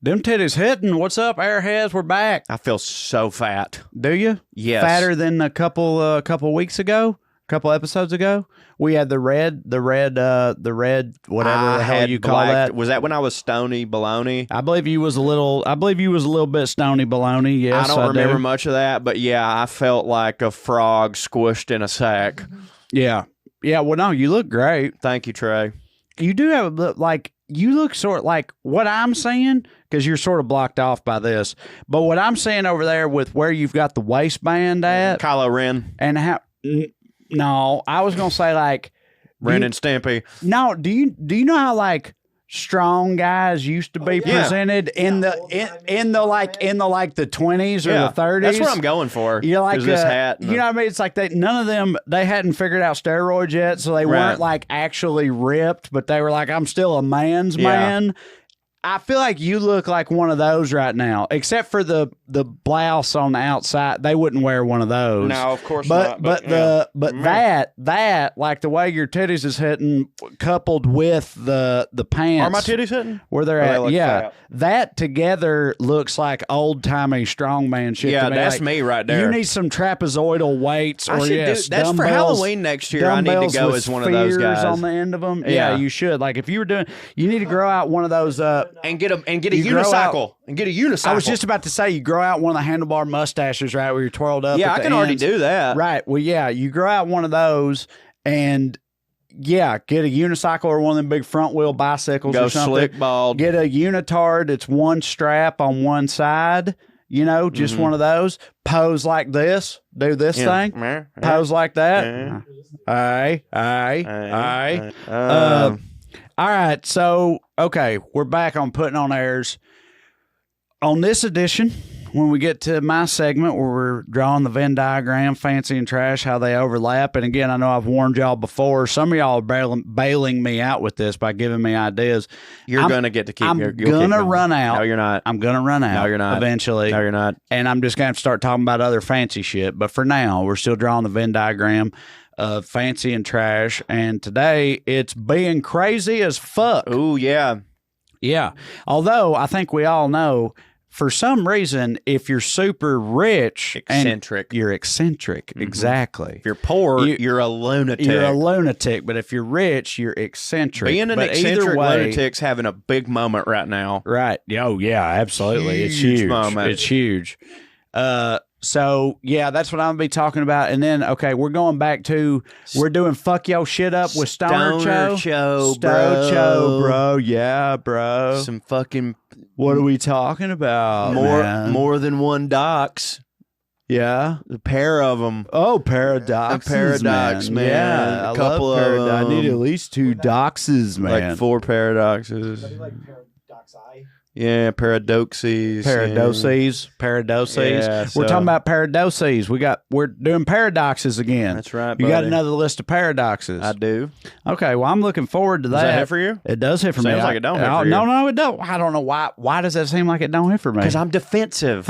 Them titties hitting. What's up, Airheads? We're back. I feel so fat. Do you? Yes. Fatter than a couple weeks ago, a couple episodes ago. We had the red, whatever the hell you call that. Was that when I was stony baloney? I believe you was a little bit stony baloney. Yes, I don't remember much of that, but yeah, I felt like a frog squished in a sack. Yeah. Yeah. Well, no, you look great. Thank you, Trae. You do have you look sort of like what I'm saying, because you're sort of blocked off by this. But what I'm saying over there with where you've got the waistband at, Kylo Ren, and how. No, I was gonna say like Ren and Stampy. No, do you know how like strong guys used to be presented in the 20s or the 30s? That's what I'm going for. You're like this hat. You know what I mean? It's like none of them, they hadn't figured out steroids yet, so they weren't like actually ripped, but they were like, I'm still a man's man. I feel like you look like one of those right now, except for the blouse on the outside. They wouldn't wear one of those. No, of course not. But that like the way your titties is hitting, coupled with the pants. Are my titties hitting? Where they're at? They Yeah, that together looks like old-timey strongman shit. Yeah, to me. that's like, me right there. You need some trapezoidal weights, or that's dumbbells, for Halloween next year. I need to go as one of those guys on the end of them. Yeah, you should. Like if you were doing, you need to grow out one of those. And get a unicycle. I was just about to say, you grow out one of the handlebar mustaches, right, where you're twirled up. Yeah, I can already do that. Right. Well, yeah, you grow out one of those, and get a unicycle or one of them big front wheel bicycles. Go or something. slick bald. Get a unitard that's one strap on one side. You know, just one of those. Pose like this. Do this thing. Pose like that. Aye. All right, so, okay, we're back on Puttin On Airs. On this edition, when we get to my segment where we're drawing the Venn diagram, fancy and trash, how they overlap, and again, I know I've warned y'all before. Some of y'all are bailing me out with this by giving me ideas. You're going to get to keep I'm going to run out. No, you're not. I'm going to run out. No, you're not. Eventually. No, you're not. And I'm just going to have to start talking about other fancy shit. But for now, we're still drawing the Venn diagram of fancy and trash, and today it's being crazy as fuck. Ooh, yeah. Yeah. Although I think we all know, for some reason, if you're super rich, eccentric. You're eccentric. Exactly. If you're poor, you're a lunatic. You're a lunatic, but if you're rich, you're eccentric. Being an eccentric lunatic's having a big moment right now. Right. Oh, yeah, absolutely. It's huge. Moment. It's huge. So, yeah, that's what I'm going to be talking about. And then, okay, we're going back to, we're doing Fuck Yo Shit Up with Stoner CHO, bro. Yeah, bro. Some fucking... What are we talking about, more than one docs. Yeah. A pair of them. Oh, paradoxes, a paradox, man. Yeah, a couple of them. I need at least 2 doxes, man. Like 4 paradoxes. Yeah, paradoxes. Paradoses. Yeah, We're talking about paradoses. We're doing paradoxes again. That's right, You buddy. got another list of paradoxes. I do. Okay, well, I'm looking forward to that. Does that hit for you? It does hit for me. Sounds like it don't hit for you. No, it don't. I don't know why. Why does that seem like it don't hit for me? Because I'm defensive.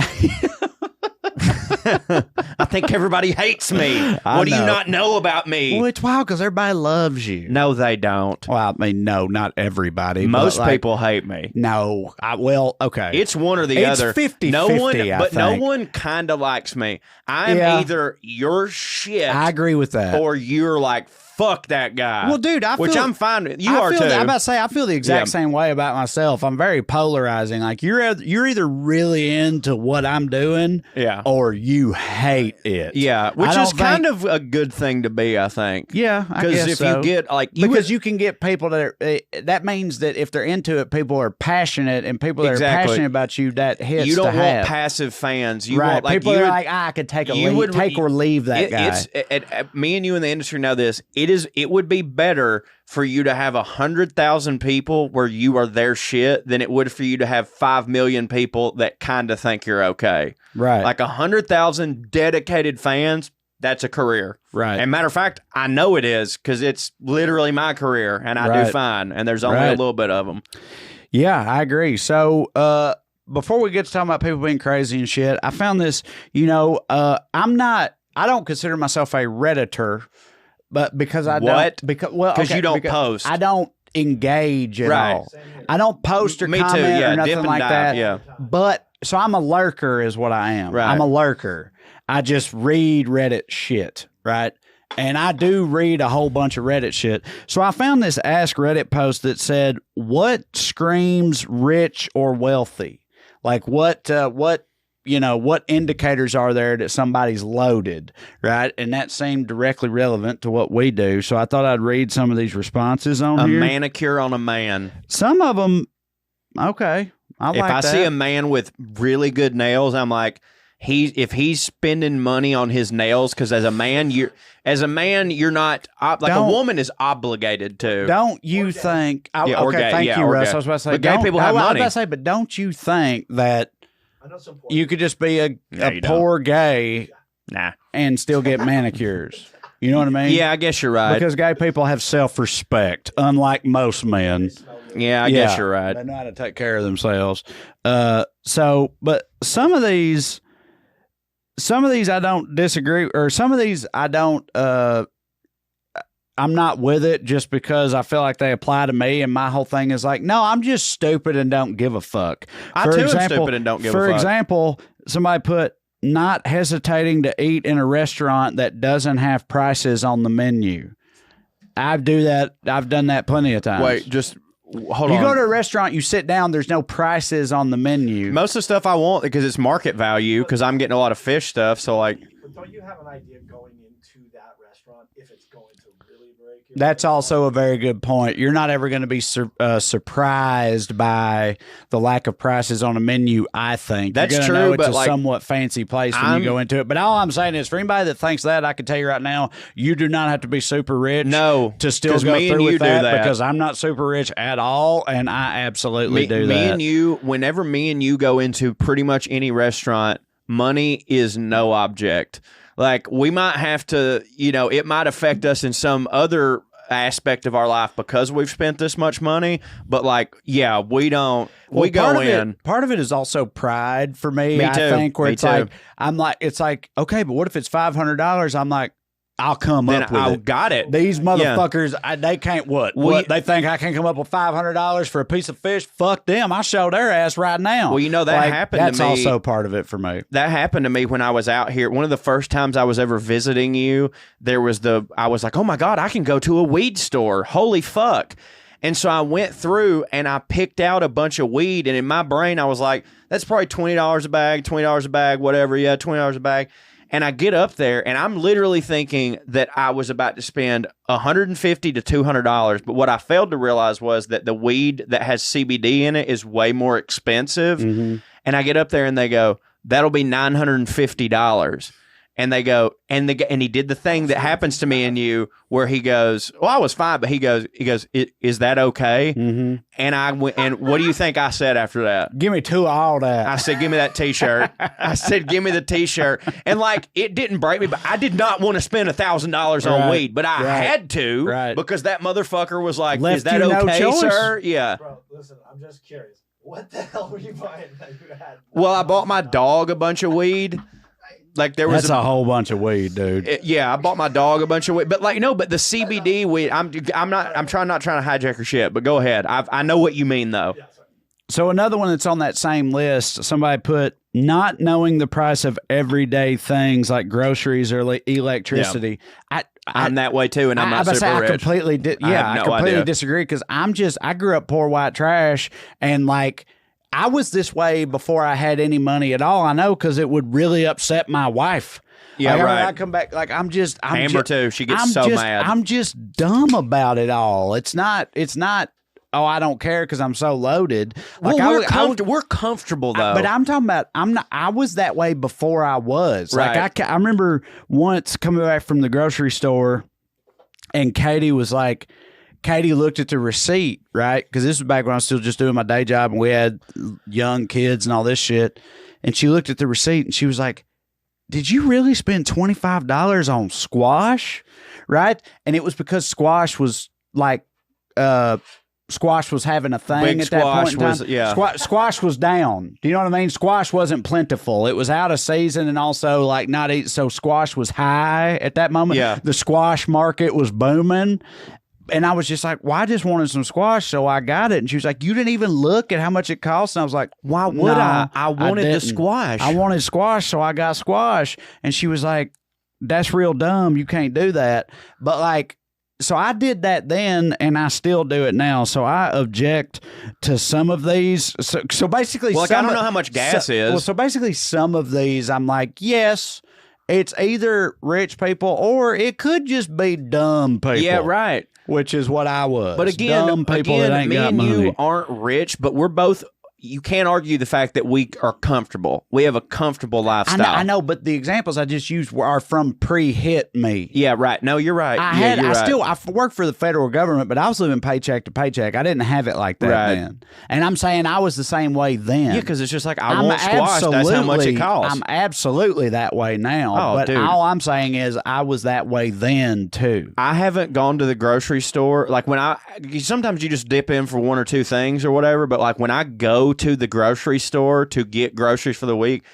I think everybody hates me. What do you not know about me? Well, it's wild because everybody loves you. No, they don't. Well, I mean, no, not everybody. Most people hate me. No. Okay. It's one or the other. It's 50-50, no one kind of likes me. I'm either your shit. I agree with that. Or you're like, fuck that guy. Well, dude, which I'm fine with. You are too. I'm about to say, I feel the exact same way about myself. I'm very polarizing. Like you're either really into what I'm doing, or you hate it. Yeah, which is kind of a good thing to be, I think. Yeah, I guess because if you get like you can get people that means that if they're into it, people are passionate, and people that are passionate about you, that hits. You don't want passive fans. You want like people that are like, I could take or leave that guy. Me and you in the industry know this. It would be better for you to have 100,000 people where you are their shit than it would for you to have 5 million people that kind of think you're okay. Right. Like 100,000 dedicated fans, that's a career. Right. And matter of fact, I know it is because it's literally my career and I do fine. And there's only a little bit of them. Yeah, I agree. So, before we get to talking about people being crazy and shit, I found this, I don't consider myself a Redditor. But because I don't, because you don't post. I don't engage at Right. all. I don't post or Me too, comment yeah, or dip nothing and like dive, that. yeah. But so I'm a lurker is what I am. Right. I'm a lurker. I just read Reddit shit, right? And I do read a whole bunch of Reddit shit. So I found this Ask Reddit post that said, what screams rich or wealthy? Like what indicators are there that somebody's loaded, right? And that seemed directly relevant to what we do. So I thought I'd read some of these responses on here. A manicure on a man. Some of them, okay. If I see a man with really good nails, I'm like, if he's spending money on his nails, because as a man you're not a woman is obligated to. Don't you think? Thank you, Russ. I was about to say, but gay people have money. I was about to say, but don't you think that you could just be a poor gay, and still get manicures? You know what I mean? Yeah, I guess you're right. Because gay people have self-respect, unlike most men. Yeah, I guess you're right. They know how to take care of themselves. But some of these I don't disagree, or some of these I don't. I'm not with it just because I feel like they apply to me, and my whole thing is like, no, I'm just stupid and don't give a fuck. I too am stupid and don't give a fuck. For example, somebody put not hesitating to eat in a restaurant that doesn't have prices on the menu. I've done that plenty of times. Wait, just hold on. You go to a restaurant, you sit down, there's no prices on the menu. Most of the stuff I want, because it's market value, because I'm getting a lot of fish stuff, so like. But don't you have an idea going into that restaurant if it's going to really break your That's also a very good point. You're not ever going to be surprised by the lack of prices on a menu, I think. That's You're gonna true, know it's but a like, somewhat fancy place when you go into it. But all I'm saying is, for anybody that thinks that, I can tell you right now, you do not have to be super rich to still go me and through you with do that, because I'm not super rich at all, and I absolutely do that. Me and you, whenever me and you go into pretty much any restaurant, money is no object. Like, we might have to, it might affect us in some other aspect of our life because we've spent this much money, but like, yeah, we don't. Well, we go in. Part of it is also pride for me. Me I too. think where Me it's too. like it's like okay, but what if it's $500? I'm like, I'll come up with it. Got it. These motherfuckers, they can't what? They think I can come up with $500 for a piece of fish? Fuck them. I'll show their ass right now. Well, that happened to me. That's also part of it for me. That happened to me when I was out here. One of the first times I was ever visiting you, I was like, oh my God, I can go to a weed store. Holy fuck. And so I went through and I picked out a bunch of weed. And in my brain, I was like, that's probably $20 a bag, whatever. Yeah, $20 a bag. And I get up there, and I'm literally thinking that I was about to spend $150 to $200. But what I failed to realize was that the weed that has CBD in it is way more expensive. Mm-hmm. And I get up there, and they go, that'll be $950. And they go, and he did the thing that happens to me and you, where he goes, well, I was fine, but he goes, is that okay? Mm-hmm. And I went, and what do you think I said after that? Give me two of all that. I said, give me that T-shirt. I said, give me the T-shirt. And like, it didn't break me, but I did not want to spend $1,000 on weed, but I had to because that motherfucker was like, left is that okay, no sir? Yeah. Bro, listen, I'm just curious. What the hell were you buying that you had? Well, I bought my dog a bunch of weed. Like there was a whole bunch of weed, dude. I bought my dog a bunch of weed, but like no, but the CBD weed. I'm not trying to hijack your shit, but go ahead. I know what you mean though. So another one that's on that same list, somebody put not knowing the price of everyday things like groceries or electricity. Yeah. I'm that way too, and I'm not super rich. I completely disagree because I grew up poor white trash, and like. I was this way before I had any money at all. I know because it would really upset my wife. Yeah, like, right. I come back like I'm Amber too. She gets mad. I'm just dumb about it all. It's not. Oh, I don't care because I'm so loaded. Like well, we're comfortable though. But I'm talking about. I was that way before I was. Right. Like I remember once coming back from the grocery store, and Katie was like. Katie looked at the receipt, right? Because this was back when I was still just doing my day job and we had young kids and all this shit. And she looked at the receipt and she was like, did you really spend $25 on squash? Right? And it was because squash was like, squash was having a thing Big at that point in time. Yeah. Squash was down. Do you know what I mean? Squash wasn't plentiful. It was out of season and also like not eat. So squash was high at that moment. Yeah. The squash market was booming. And I was just like, well, I just wanted some squash, so I got it. And she was like, you didn't even look at how much it cost. And I was like, why would I? I wanted the didn't. squash. I wanted squash, so I got squash. And she was like, that's real dumb. You can't do that. But like, so I did that then, and I still do it now. So I object to some of these. So basically, well, like, I don't know how much gas is. Well, so basically, some of these, I'm like, yes, it's either rich people or it could just be dumb people. Yeah, right. Which is what I was. But again, dumb people that ain't me got and money. you aren't rich, but we're both. You can't argue the fact that we are comfortable. We have a comfortable lifestyle. I know, but the examples I just used are from pre-hit me. Yeah, right. No, you're right. I worked for the federal government, but I was living paycheck to paycheck. I didn't have it like that then. And I'm saying I was the same way then. Yeah, because it's just like, I want squash. That's how much it costs. I'm absolutely that way now. Oh, but dude. all I'm saying is I was that way then too. I haven't gone to the grocery store. Like sometimes you just dip in for one or two things or whatever, but like when I go to the grocery store to get groceries for the week,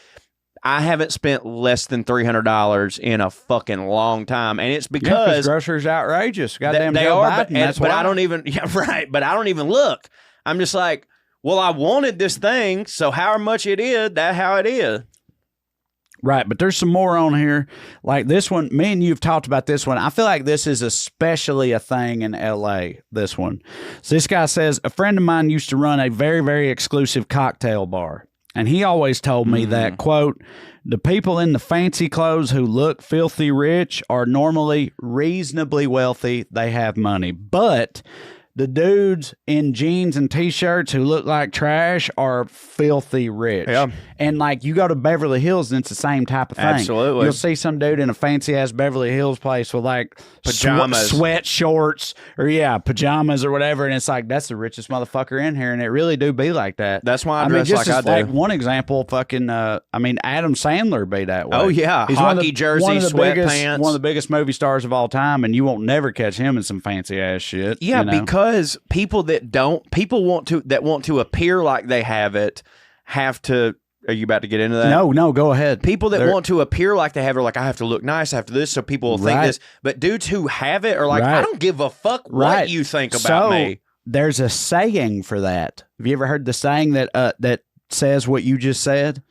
I haven't spent less than $300 in a fucking long time, and it's because groceries outrageous. Goddamn, they Joe are. Biden, that's but why. I don't even. Yeah, right. But I don't even look. I'm just like, well, I wanted this thing, so how much it is, that's how it is. Right, but there's some more on here. Like this one, me and you have talked about this one. I feel like this is especially a thing in L.A., this one. So this guy says, a friend of mine used to run a very, very exclusive cocktail bar. And he always told me that, quote, the people in the fancy clothes who look filthy rich are normally reasonably wealthy. They have money. But the dudes in jeans and T-shirts who look like trash are filthy rich. Yeah. And, like, you go to Beverly Hills and it's the same type of thing. Absolutely. You'll see some dude in a fancy-ass Beverly Hills place with, like, pajamas, sweat shorts, or, pajamas or whatever, and it's like, that's the richest motherfucker in here, and it really do be like that. That's why I dress like I do. Like one example, fucking, Adam Sandler be that way. Oh, yeah. He's hockey jersey, sweatpants. One of the biggest movie stars of all time, and you won't never catch him in some fancy-ass shit. Yeah, you know? because people that want to appear like they have it have to. Are you about to get into that? No, go ahead. People that want to appear like they have it are like, I have to look nice after this so people will think this. But dudes who have it are like, I don't give a fuck what you think about me. There's a saying for that. Have you ever heard the saying that says what you just said?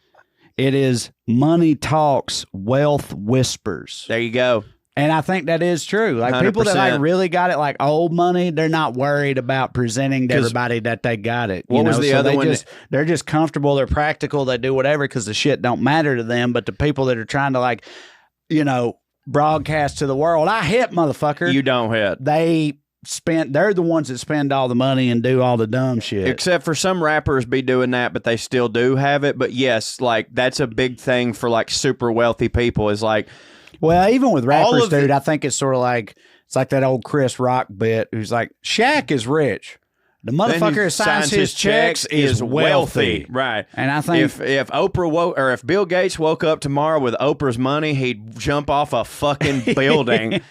It is money talks, wealth whispers. There you go. And I think that is true. Like people that like really got it, like old money, they're not worried about presenting to everybody that they got it. What was the other one? They're just comfortable. They're practical. They do whatever because the shit don't matter to them. But the people that are trying to broadcast to the world, I hit, motherfucker. You don't hit. They're the ones that spend all the money and do all the dumb shit. Except for some rappers be doing that, but they still do have it. But yes, like that's a big thing for like super wealthy people is like, well, even with rappers, dude, I think it's sort of like, it's like that old Chris Rock bit who's like, Shaq is rich. The motherfucker who signs his checks is wealthy. Right. And I think if if Bill Gates woke up tomorrow with Oprah's money, he'd jump off a fucking building.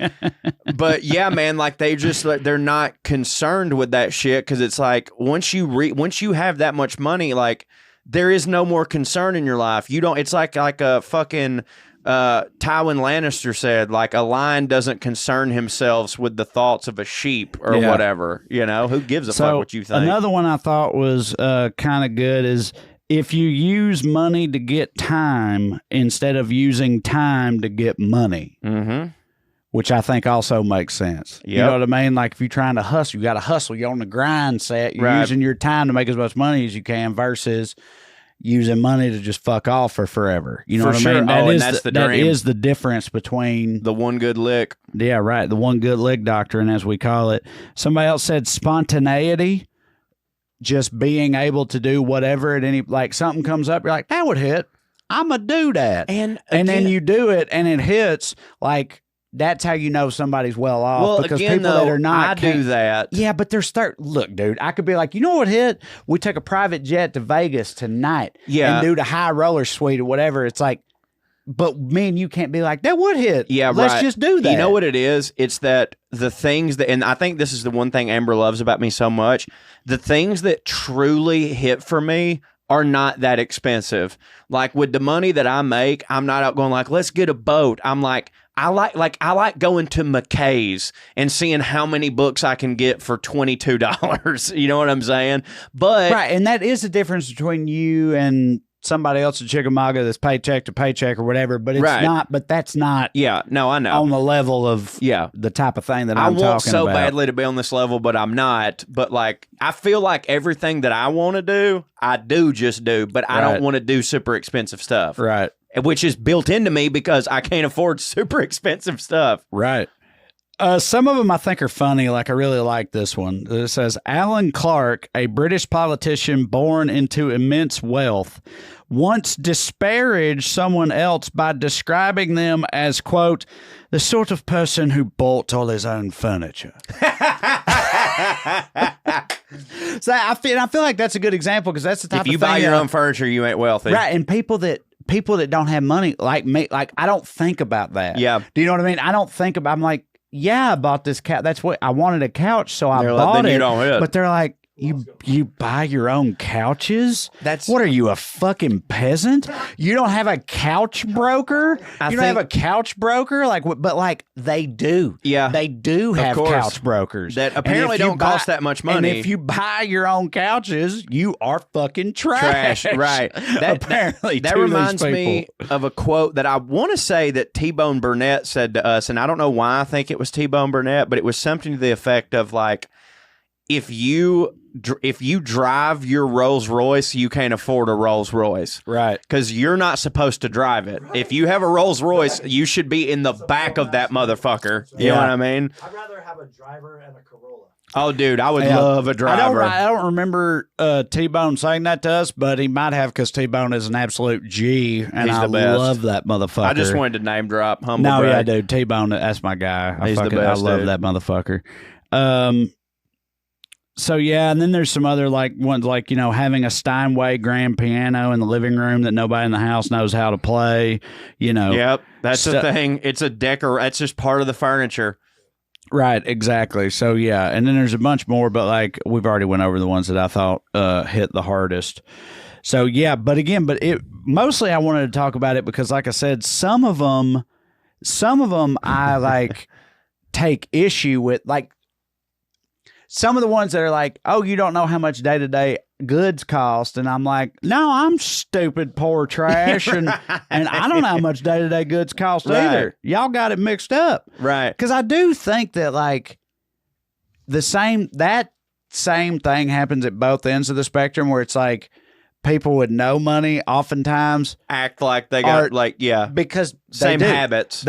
But yeah, man, like they're not concerned with that shit because it's like once you have that much money, like there is no more concern in your life. You don't. It's like a fucking. Tywin Lannister said, like, a lion doesn't concern himself with the thoughts of a sheep or whatever. You know, who gives a fuck what you think? Another one I thought was kind of good is if you use money to get time instead of using time to get money. Mm-hmm. Which I think also makes sense. Yep. You know what I mean? Like if you're trying to hustle, you got to hustle. You're on the grind set. You're using your time to make as much money as you can versus using money to just fuck off for forever. You know what I mean? That is the difference between the one good lick. Yeah, right. The one good lick doctrine, as we call it. Somebody else said spontaneity, just being able to do whatever at any, like something comes up, you're like, that would hit. I'm going to do that. And then you do it and it hits, like, that's how you know somebody's well off. Well, because again, people that are not do that. Yeah, but they're look, dude, I could be like, you know what hit? We took a private jet to Vegas tonight and do the high roller suite or whatever. It's like, but me and you can't be like, that would hit. Yeah, let's just do that. You know what it is? It's that the things that, and I think this is the one thing Amber loves about me so much, the things that truly hit for me are not that expensive. Like with the money that I make, I'm not out going like, let's get a boat. I'm like, I like going to McKay's and seeing how many books I can get for $22. You know what I'm saying? But right, and that is the difference between you and somebody else at Chickamauga that's paycheck to paycheck or whatever, but it's not. But that's not. Yeah, no, I know on the level of the type of thing that I'm talking about. I want so badly to be on this level, but I'm not. But like, I feel like everything that I want to do, I just do. But I don't want to do super expensive stuff, right? Which is built into me because I can't afford super expensive stuff, right? Some of them I think are funny. Like I really like this one. It says, Alan Clark, a British politician born into immense wealth, once disparaged someone else by describing them as, quote, the sort of person who bought all his own furniture. So I feel like that's a good example because that's the type of thing. If you buy your own furniture, you ain't wealthy. Right. And people that don't have money like me, like I don't think about that. Yeah. Do you know what I mean? I don't think about, I'm like, yeah, I bought this couch. That's what I wanted, a couch, so I bought it. But they're like, you buy your own couches? What are you, a fucking peasant? You don't have a couch broker? You don't have a couch broker? Like, but like they do. Yeah, they do have couch brokers that apparently don't cost that much money. And if you buy your own couches, you are fucking trash. Right? Apparently, that reminds me of a quote that I want to say that T-Bone Burnett said to us, and I don't know why I think it was T-Bone Burnett, but it was something to the effect of like, if you drive your Rolls Royce, you can't afford a Rolls Royce. Right. Because you're not supposed to drive it. Right. If you have a Rolls Royce, you should be in the back of that motherfucker. You know what I mean? I'd rather have a driver and a Corolla. Oh, dude, I would love a driver. I don't remember T-Bone saying that to us, but he might have because T-Bone is an absolute G, and I love that motherfucker. I just wanted to name drop. Humble brag. Yeah, dude. T-Bone, that's my guy. He's the best, I love that motherfucker. So, yeah, and then there's some other like ones like, you know, having a Steinway grand piano in the living room that nobody in the house knows how to play, you know. Yep, that's the thing. It's a that's just part of the furniture. Right, exactly. So, yeah, and then there's a bunch more, but like we've already went over the ones that I thought hit the hardest. So, yeah, but mostly I wanted to talk about it because, like I said, some of them I like take issue with, like, some of the ones that are like, oh, you don't know how much day-to-day goods cost. And I'm like, no, I'm stupid, poor trash. And I don't know how much day-to-day goods cost either. Y'all got it mixed up. Right. Because I do think that, like, that same thing happens at both ends of the spectrum where it's like people with no money oftentimes act like they got, because same habits.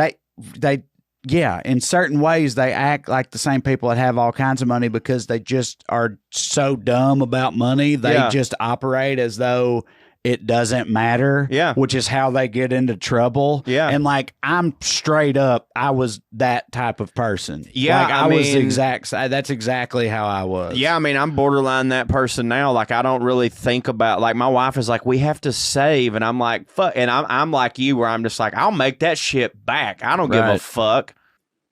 Yeah, in certain ways, they act like the same people that have all kinds of money because they just are so dumb about money. They just operate as though it doesn't matter, which is how they get into trouble. Yeah. And like, I'm straight up, I was that type of person. Yeah. Like, I mean, that's exactly how I was. Yeah. I mean, I'm borderline that person now. Like, I don't really think about, like, my wife is like, we have to save. And I'm like, fuck. And I'm like you, where I'm just like, I'll make that shit back. I don't give a fuck.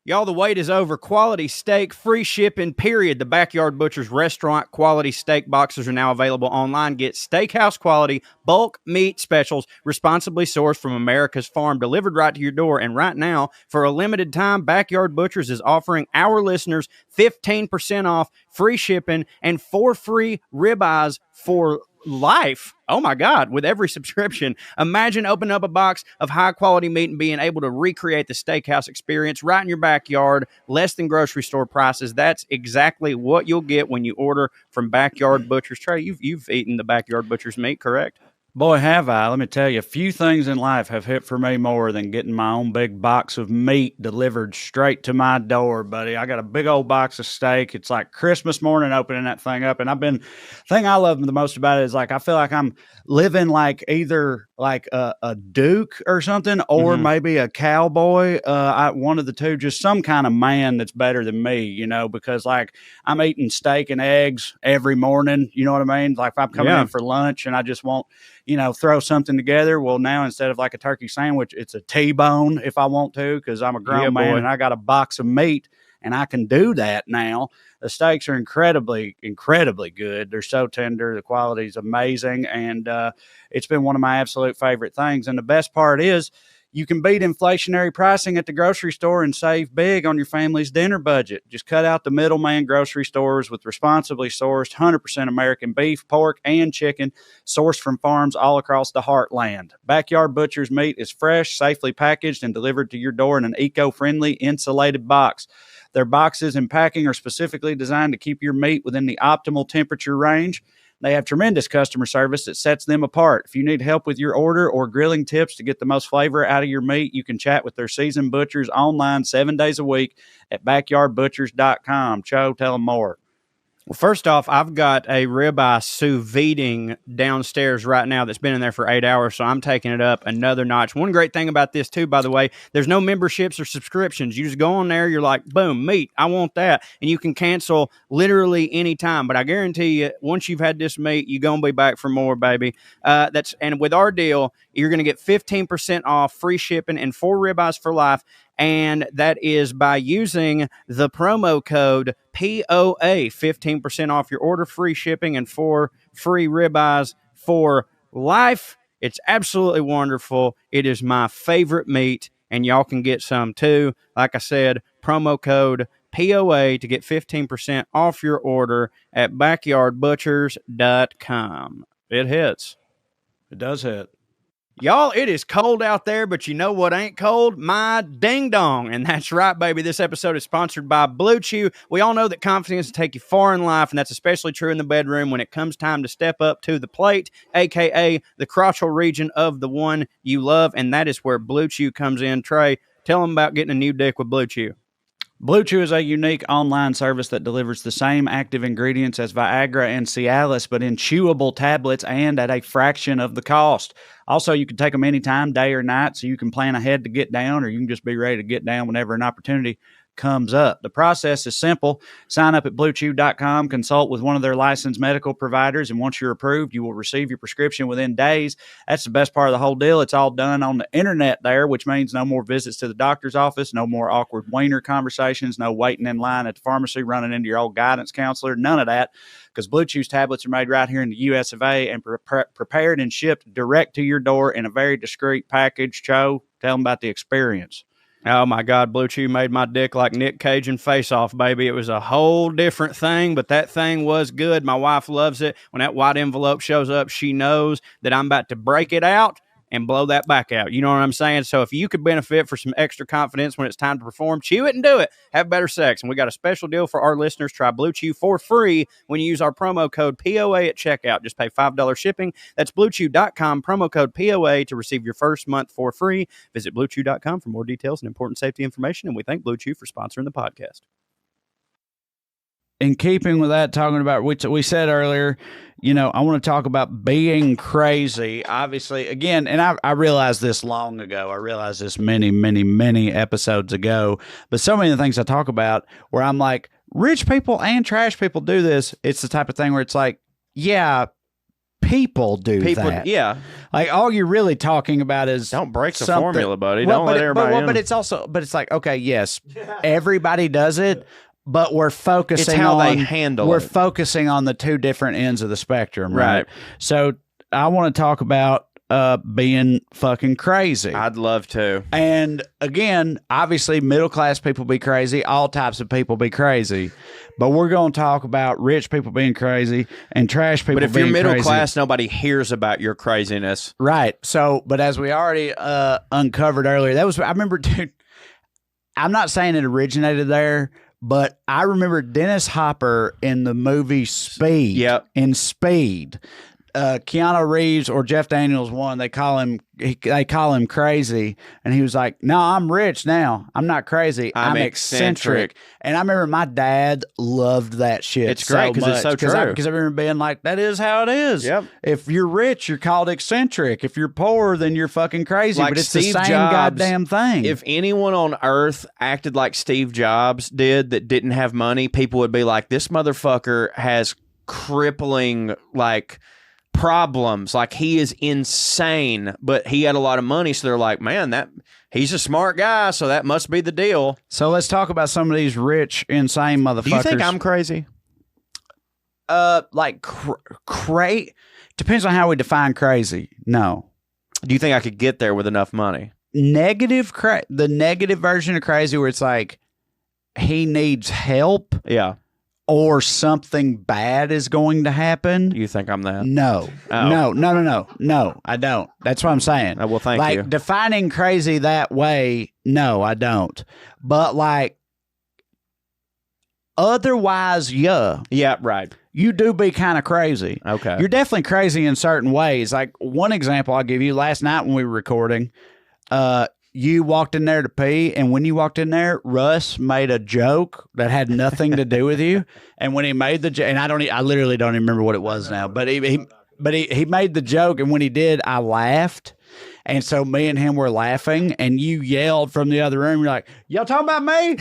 Y'all, the wait is over. Quality steak, free shipping, period. The Backyard Butcher's restaurant quality steak boxes are now available online. Get steakhouse quality, bulk meat specials, responsibly sourced from America's farm, delivered right to your door. And right now, for a limited time, Backyard Butchers is offering our listeners 15% off, free shipping, and 4 free ribeyes for life. Oh my God, with every subscription. Imagine opening up a box of high quality meat and being able to recreate the steakhouse experience right in your backyard, less than grocery store prices. That's exactly what you'll get when you order from Backyard Butchers. Trae, you've eaten the Backyard Butchers meat, correct? Boy, have I. Let me tell you, few things in life have hit for me more than getting my own big box of meat delivered straight to my door, buddy. I got a big old box of steak. It's like Christmas morning opening that thing up. And thing I love the most about it is like, I feel like I'm living like either like a duke or something, or maybe a cowboy. One of the two, just some kind of man that's better than me, you know, because like I'm eating steak and eggs every morning. You know what I mean? Like if I'm coming in for lunch and I just want, you know, throw something together. Well, now instead of like a turkey sandwich, it's a T-bone if I want to, because I'm a grown man and I got a box of meat and I can do that now. The steaks are incredibly, incredibly good. They're so tender. The quality is amazing. And it's been one of my absolute favorite things. And the best part is, You can beat inflationary pricing at the grocery store and save big on your family's dinner budget. Just cut out the middleman grocery stores with responsibly sourced 100% American beef, pork, and chicken sourced from farms all across the heartland. Backyard Butcher's meat is fresh, safely packaged, and delivered to your door in an eco-friendly insulated box. Their boxes and packing are specifically designed to keep your meat within the optimal temperature range. They have tremendous customer service that sets them apart. If you need help with your order or grilling tips to get the most flavor out of your meat, you can chat with their seasoned butchers online 7 days a week at backyardbutchers.com. Cho, tell them more. Well, first off, I've got a ribeye sous videing downstairs right now that's been in there for 8 hours, so I'm taking it up another notch. One great thing about this, too, by the way, there's no memberships or subscriptions. You just go on there, you're like, boom, meat, I want that, and you can cancel literally any time. But I guarantee you, once you've had this meat, you're going to be back for more, baby. And with our deal, you're going to get 15% off, free shipping, and 4 ribeyes for life. And that is by using the promo code POA, 15% off your order, free shipping, and 4 free ribeyes for life. It's absolutely wonderful. It is my favorite meat, and y'all can get some too. Like I said, promo code POA to get 15% off your order at backyardbutchers.com. It hits. It does hit. Y'all, it is cold out there, but you know what ain't cold? My ding dong. And that's right, baby. This episode is sponsored by BlueChew. We all know that confidence will take you far in life, and that's especially true in the bedroom when it comes time to step up to the plate, a.k.a. the crotchal region of the one you love, and that is where BlueChew comes in. Trae, tell them about getting a new dick with BlueChew. BlueChew is a unique online service that delivers the same active ingredients as Viagra and Cialis, but in chewable tablets and at a fraction of the cost. Also, you can take them anytime, day or night, so you can plan ahead to get down, or you can just be ready to get down whenever an opportunity comes up. The process is simple. Sign up at BlueChew.com, consult with one of their licensed medical providers, and once you're approved, you will receive your prescription within days. That's the best part of the whole deal. It's all done on the internet there, which means no more visits to the doctor's office, no more awkward wiener conversations, no waiting in line at the pharmacy, running into your old guidance counselor, none of that, because BlueChew's tablets are made right here in the U.S. of A. and prepared and shipped direct to your door in a very discreet package. Cho, tell them about the experience. Oh, my God, BlueChew made my dick like Nick Cage in Face Off, baby. It was a whole different thing, but that thing was good. My wife loves it. When that white envelope shows up, she knows that I'm about to break it out and blow that back out. You know what I'm saying? So if you could benefit for some extra confidence when it's time to perform, chew it and do it. Have better sex. And we got a special deal for our listeners. Try BlueChew for free when you use our promo code POA at checkout. Just pay $5 shipping. That's BlueChew.com, promo code POA to receive your first month for free. Visit BlueChew.com for more details and important safety information. And we thank BlueChew for sponsoring the podcast. In keeping with that, talking about we said earlier, you know, I want to talk about being crazy. Obviously, again, and I realized this long ago. I realized this many episodes ago. But so many of the things I talk about where I'm like, rich people and trash people do this. It's the type of thing where it's like, yeah, people do that. Yeah. Like all you're really talking about is don't break the formula, buddy. Don't let everybody in. But it's like, okay, yes, everybody does it. But we're focusing it's how on they handle it. We're focusing on the two different ends of the spectrum, right? Right. So I want to talk about being fucking crazy. I'd love to. And again, obviously, middle class people be crazy. All types of people be crazy. But we're going to talk about rich people being crazy and trash people being crazy. But if you're middle class, nobody hears about your craziness. Right. So, but as we already uncovered earlier, I remember, dude, I'm not saying it originated there, but I remember Dennis Hopper in the movie Speed. Yep. In Speed, Keanu Reeves or Jeff Daniels one. They call him crazy, and he was like, "No, I'm rich now. I'm not crazy. I'm eccentric." And I remember my dad loved that shit. It's great because it's so true. Because I remember being like, "That is how it is. Yep. If you're rich, you're called eccentric. If you're poor, then you're fucking crazy." Like but it's Steve the same Jobs, goddamn thing. If anyone on earth acted like Steve Jobs did that didn't have money, people would be like, "This motherfucker has crippling like." Problems, like he is insane, but he had a lot of money, so they're like, man, that he's a smart guy, so that must be the deal. So let's talk about some of these rich, insane motherfuckers. Do you think I'm crazy? Like depends on how we define crazy. No. Do you think I could get there with enough money? the negative version of crazy where it's like he needs help Yeah. or something bad is going to happen. You think I'm that? No. Oh. No, I don't. That's what I'm saying. Oh, well, thank like, you. defining crazy that way, no, I don't. But like, otherwise, yeah. Yeah, right. You do be kind of crazy. Okay. You're definitely crazy in certain ways. Like, one example I'll give you, last night when we were recording, you walked in there to pee, and when you walked in there, Russ made a joke that had nothing to do with you. And when he made the joke, and I literally don't even remember what it was now, but he made the joke, and when he did, I laughed. And so me and him were laughing, and you yelled from the other room. You're like, "Y'all talking about me?"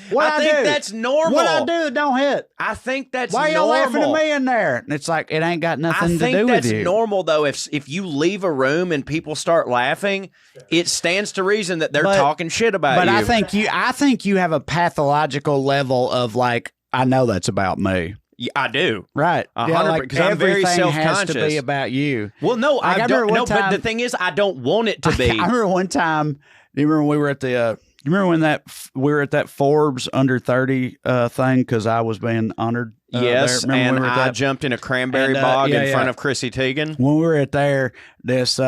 I think that's normal. What I do don't hit. I think that's Why normal. y'all laughing at me in there? And it's like, it ain't got nothing to do with you. I think that's normal, though. If you leave a room and people start laughing, it stands to reason that they're talking shit about you. But I think you have a pathological level of like, I know that's about me. Yeah, I do. Right. 100%, because I'm very self-conscious. Has to be about you. Well, no, Like, I don't. No, but the thing is, I don't want it to be. I remember one time. Do you remember when we were at the? You remember when we were at that Forbes under 30 thing because I was being honored. Yes, there? and we were at I that? jumped in a cranberry bog in front yeah. of Chrissy Teigen. When we were at there, this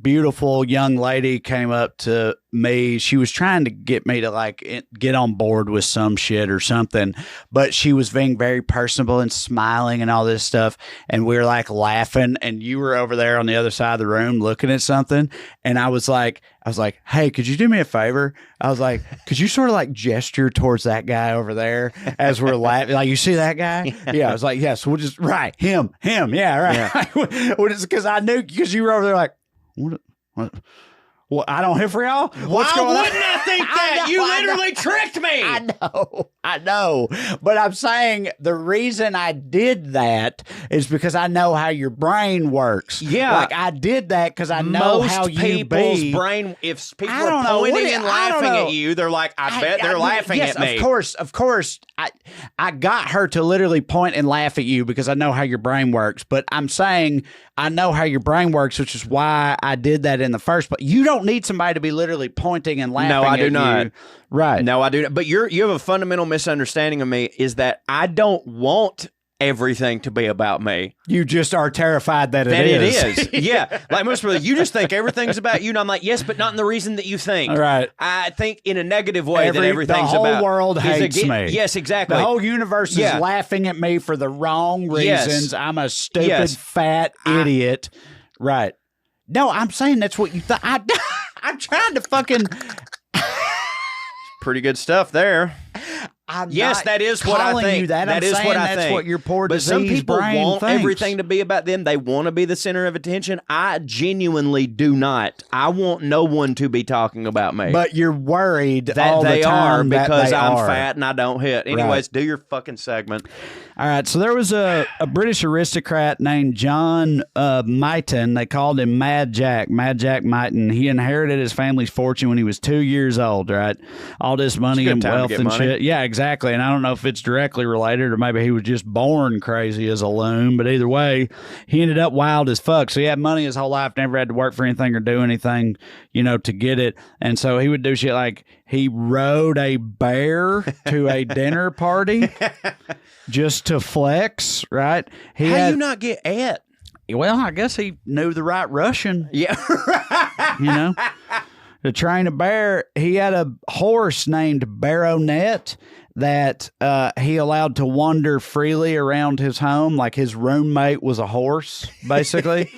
beautiful young lady came up to me. She was trying to get me to like get on board with some shit or something, but she was being very personable and smiling and all this stuff. And we were like laughing, and you were over there on the other side of the room looking at something. And I was like, "Hey, could you do me a favor?" I was like, "Could you sort of like gesture towards that guy over there as we're laughing? Like, you see that guy?" Yeah. I was like, "Yes, we'll just him. Yeah, right." Yeah. Because I knew because you were over there like, What? Well, I don't hear for y'all. What's going on? Why wouldn't I think that? You literally tricked me. I know. But I'm saying the reason I did that is because I know how your brain works. Yeah. Like, I did that because I know how you people's be. brain, if people I don't are know. pointing What and I don't laughing know. at you, they're like, I bet they're laughing yes, at me. Of course. I got her to literally point and laugh at you because I know how your brain works. But I'm saying I know how your brain works, which is why I did that in the first place. You don't need somebody to be literally pointing and laughing No, I do at not. you. Right. No, I do not. But you have a fundamental misunderstanding of me is that I don't want everything to be about me. You just are terrified that it is. Yeah. Like most people, you just think everything's about you. And I'm like, yes, but not in the reason that you think. All right. I think in a negative way that everything's the whole about. world hates me. Yes, exactly. The whole universe is laughing at me for the wrong reasons. Yes. I'm a stupid, fat idiot. Right. No, I'm saying that's what you thought. I'm trying to fucking... Pretty good stuff there. Yes, that is what I think. That is what I think. That's what your poor but some diseased people brain want thinks. everything to be about them. They want to be the center of attention. I genuinely do not. I want no one to be talking about me. But you're worried that all they the time are because that I'm are. fat and I don't hit. Anyways, do your fucking segment. All right, so there was a British aristocrat named John Myton. They called him Mad Jack Myton. He inherited his family's fortune when he was 2 years old, right? All this money and wealth and shit. Yeah, exactly. And I don't know if it's directly related or maybe he was just born crazy as a loon, but either way, he ended up wild as fuck. So he had money his whole life, never had to work for anything or do anything, to get it. And so he would do shit like he rode a bear to a dinner party. Just to flex, right? How do you not get et? Well, I guess he knew the right Russian. Yeah. To train a bear, he had a horse named Baronet that he allowed to wander freely around his home. Like his roommate was a horse, basically.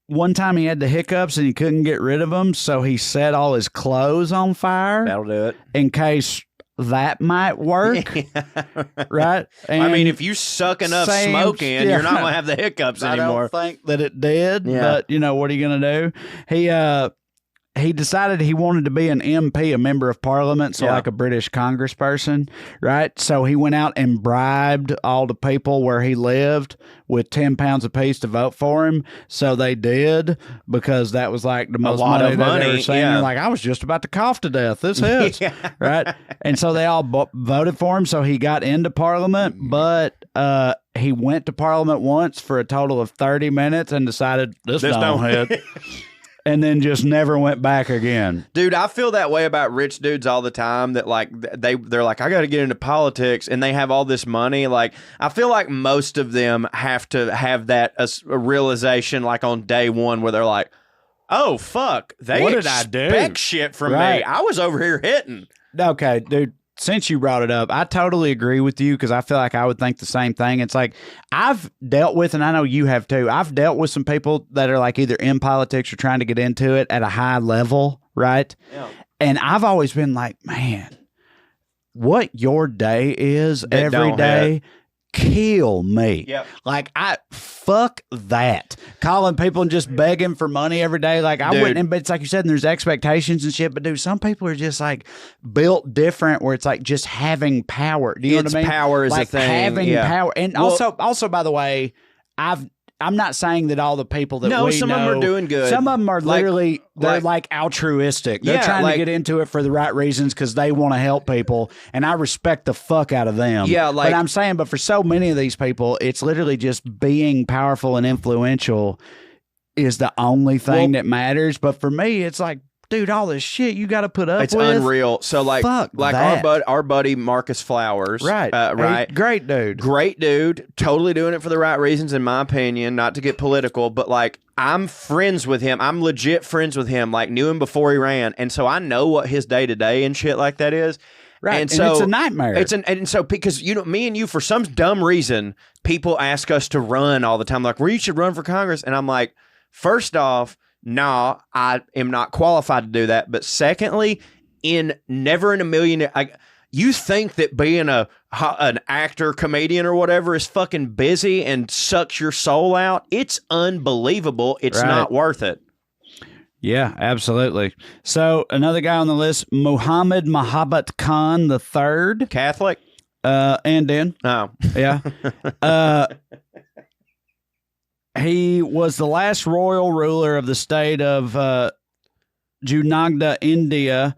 One time he had the hiccups and he couldn't get rid of them, so he set all his clothes on fire. That'll do it. In case that might work. Right? And if you suck enough smoke in, you're not going to have the hiccups anymore. I don't think that it did, but, what are you going to do? He decided he wanted to be an MP, a member of parliament, so like a British congressperson, right? So he went out and bribed all the people where he lived with £10 apiece to vote for him. So they did, because that was like the most money they've ever seen. Yeah. Like, I was just about to cough to death. This hits, right? And so they all voted for him, so he got into parliament, but he went to Parliament once for a total of 30 minutes and decided this don't hit. And then just never went back again. Dude, I feel that way about rich dudes all the time, that like they're like, I got to get into politics, and they have all this money. Like, I feel like most of them have to have that a realization like on day one where they're like, oh, fuck, they What did I do? expect shit from Right. me. I was over here hitting. Okay, dude. Since you brought it up, I totally agree with you because I feel like I would think the same thing. It's like I've dealt with, and I know you have too, I've dealt with some people that are like either in politics or trying to get into it at a high level, right? Yeah. And I've always been like, man, what your day is That every don't day, kill me. Yep. Like, fuck that. Calling people and just begging for money every day. Like, I Dude. wouldn't, but it's like you said, and there's expectations and shit. But, dude, some people are just like built different where it's like just having power. Do you know what I mean? Power is like a thing. having yeah. power. And also, by the way, I'm not saying that all the people that we some know, of them are doing good. Some of them are Like- literally, they're like- like altruistic. They're Yeah, trying like- to get into it for the right reasons because they want to help people. And I respect the fuck out of them. Yeah, like- but I'm saying, but for so many of these people, it's literally just being powerful and influential is the only thing that matters. But for me, it's like, dude, all this shit you got to put up It's with. unreal. So like Fuck our buddy Marcus Flowers, Right. right. Great dude. Great dude, totally doing it for the right reasons, in my opinion. Not to get political, but like I'm friends with him. I'm legit friends with him. Like knew him before he ran, and so I know what his day to day and shit like that is. Right. And so it's a nightmare. And so because me and you, for some dumb reason, people ask us to run all the time. Like, well, you should run for Congress, and I'm like, first off, no, I am not qualified to do that. But secondly, never in a million, you think that being an actor, comedian, or whatever is fucking busy and sucks your soul out? It's unbelievable. It's Right. not worth it. Yeah, absolutely. So another guy on the list, Muhammad Mahabat Khan III, Catholic? and then No. yeah, he was the last royal ruler of the state of Junagda, India.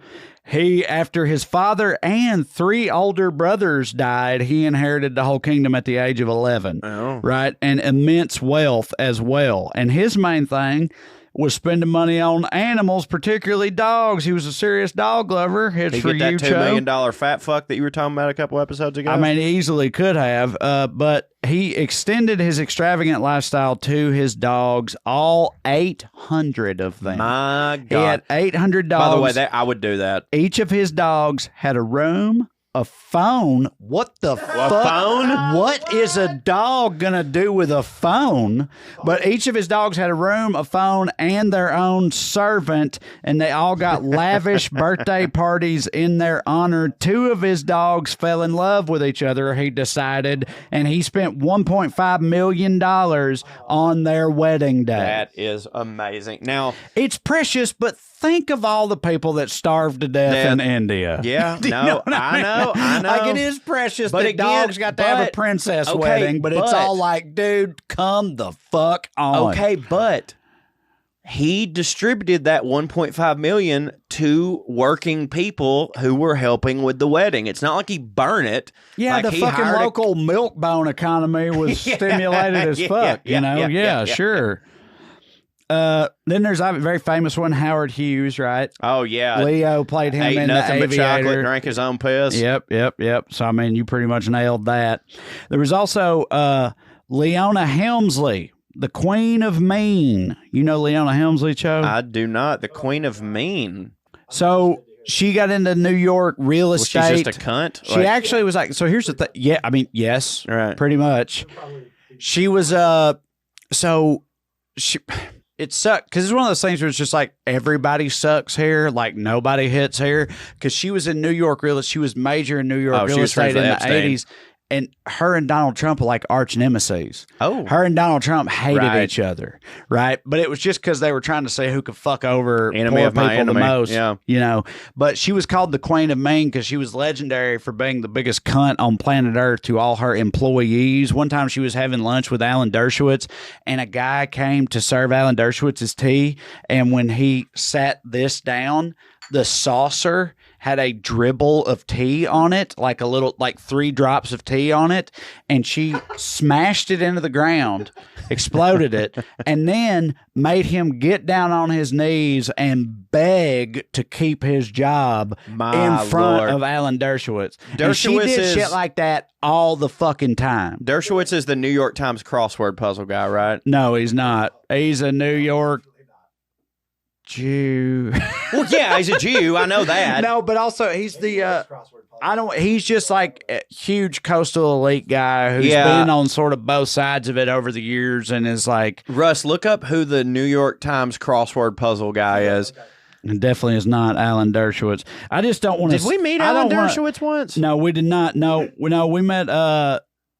He, after his father and 3 older brothers died, he inherited the whole kingdom at the age of 11, Oh. right? And immense wealth as well. And his main thing was spending money on animals, particularly dogs. He was a serious dog lover. It's Did for he get you, that $2 Cho. million fat fuck that you were talking about a couple episodes ago? I mean, he easily could have, but he extended his extravagant lifestyle to his dogs, all 800 of them. My He had God. 800 dogs. By the way, I would do that. Each of his dogs had a room, a phone. What the fuck? phone? What is a dog gonna do with a phone? But each of his dogs had a room, a phone, and their own servant, and they all got lavish birthday parties in their honor. 2 of his dogs fell in love with each other, he decided, and he spent $1.5 million on their wedding day. That is amazing. Now, It's precious, but think of all the people that starved to death in India. yeah, Do you no, know what I know. Like, it is precious But that again, dogs got to have a but- princess okay, wedding, but it's but- all like, dude, come the fuck on. Okay, but he distributed that 1.5 million to working people who were helping with the wedding. It's not like he burned it. Yeah, Like, the he fucking hired a- local milk bone economy was Yeah, stimulated as yeah, fuck, yeah, you know? yeah, Sure. Then there's a very famous one, Howard Hughes, right? Oh yeah, Leo played him ate in nothing The but chocolate, Aviator. drank his own piss. Yep. So, I mean, you pretty much nailed that. There was also Leona Helmsley, the Queen of Mean. You know Leona Helmsley, Cho? I do not. The Queen of Mean. So she got into New York real Was she estate. just a cunt? She actually was like, so here's the thing. Yeah, I mean, yes, Right. pretty much. She was, it sucked because it's one of those things where it's just like everybody sucks here, like nobody hits here. Because she was in New York she was major in New York Oh, she real was friends estate in with the Epstein. 80s. And her and Donald Trump are like arch nemesis. Oh. Her and Donald Trump hated Right. each other, right? But it was just because they were trying to say who could fuck over Enemy poor of my people enemy. the most. Yeah. You know, but she was called the Queen of Maine because she was legendary for being the biggest cunt on planet Earth to all her employees. One time she was having lunch with Alan Dershowitz, and a guy came to serve Alan Dershowitz's tea, and when he sat this down, the saucer had a dribble of tea on it, like 3 drops of tea on it, and she smashed it into the ground, exploded it, and then made him get down on his knees and beg to keep his job in front of Alan Dershowitz. And she did shit like that all the fucking time. Dershowitz is the New York Times crossword puzzle guy, right? No, he's not. He's a New York Jew. Well, yeah, he's a Jew. I know that. No, but also he's the he's just like a huge coastal elite guy who's been on sort of both sides of it over the years and is like, Russ, look up who the New York Times crossword puzzle guy is. It definitely is not Alan Dershowitz. I just don't want to. Did we meet Alan Dershowitz once? No, we did not. No, we met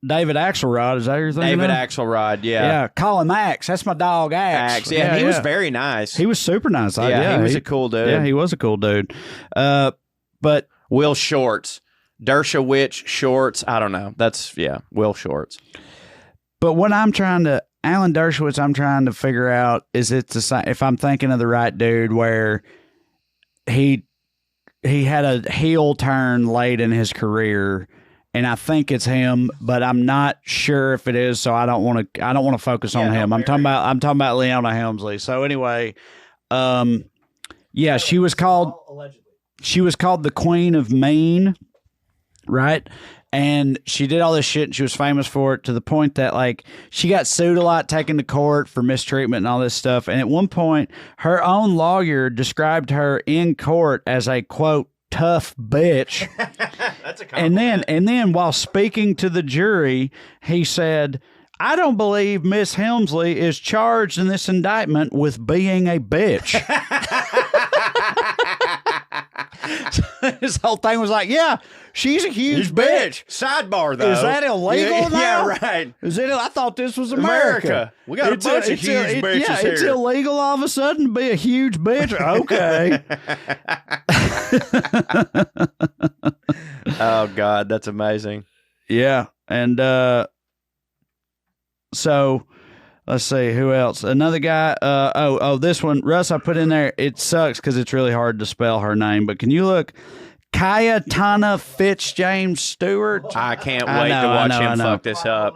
David Axelrod. Is that your thing? David Axelrod, yeah. Yeah, call him Axe. That's my dog, Axe. Yeah, he was very nice. He was super nice. Yeah, he was a cool dude. Yeah, he was a cool dude. But Will Shorts. Dershowitz Shorts. I don't know. That's, Will Shorts. But what Alan Dershowitz, I'm trying to figure out is if I'm thinking of the right dude where he had a heel turn late in his career. And I think it's him, but I'm not sure if it is. So I don't want to focus on him. I'm talking about Leona Helmsley. So anyway, she was called the Queen of Mean, right? And she did all this shit, and she was famous for it to the point that like she got sued a lot, taken to court for mistreatment and all this stuff. And at one point, her own lawyer described her in court as a quote tough bitch. That's a compliment. And then while speaking to the jury, he said, I don't believe Miss Helmsley is charged in this indictment with being a bitch. His whole thing was like, yeah, she's a huge bitch. Sidebar, though. Is that illegal now? Yeah, right. I thought this was America. We got a bunch of huge bitches yeah, here. It's illegal all of a sudden to be a huge bitch. Okay. Oh, God, that's amazing. Yeah. And so let's see who else. Another guy. This one, Russ. I put in there. It sucks because it's really hard to spell her name. But can you look? Kayatana Fitzjames Stewart. I can't wait to watch him fuck this up.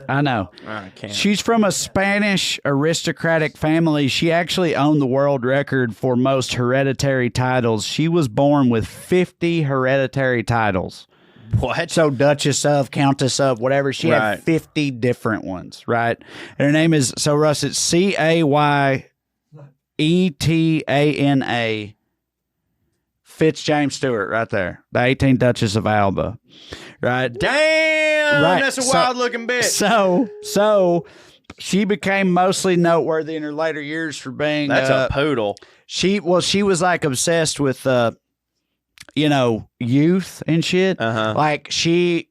I know. I can't. She's from a Spanish aristocratic family. She actually owned the world record for most hereditary titles. She was born with 50 hereditary titles. What? So Duchess of, Countess of, whatever. She had 50 different ones, right? And her name is, so Russ, it's Cayetana Fitzjames Stewart right there. The 18th Duchess of Alba. Right? Damn! Right. That's a wild-looking bitch. So she became mostly noteworthy in her later years for being... That's a poodle. She was like obsessed with... youth and shit. Like she,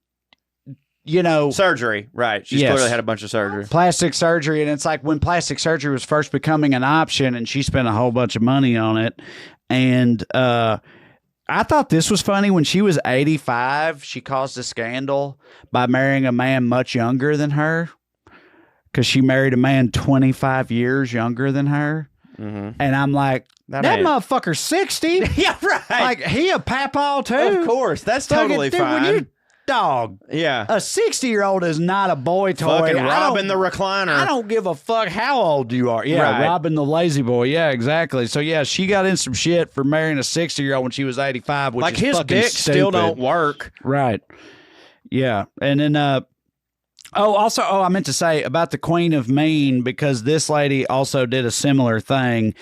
surgery, right? She's clearly had a bunch of surgery, plastic surgery, and it's like when plastic surgery was first becoming an option, and she spent a whole bunch of money on it. And I thought this was funny. When she was 85, she caused a scandal by marrying a man much younger than her, because she married a man 25 years younger than her. And I'm like, that motherfucker's 60. Yeah, right. Like, he a papaw, too. Of course. That's totally fine. When you dog. Yeah. A 60-year-old is not a boy toy. Fucking robbing the recliner. I don't give a fuck how old you are. Yeah, right. Robbing the lazy boy. Yeah, exactly. So, yeah, she got in some shit for marrying a 60-year-old when she was 85, which like is his fucking dick stupid. still don't work. Right. Yeah. And then, I meant to say about the Queen of Mean, because this lady also did a similar thing.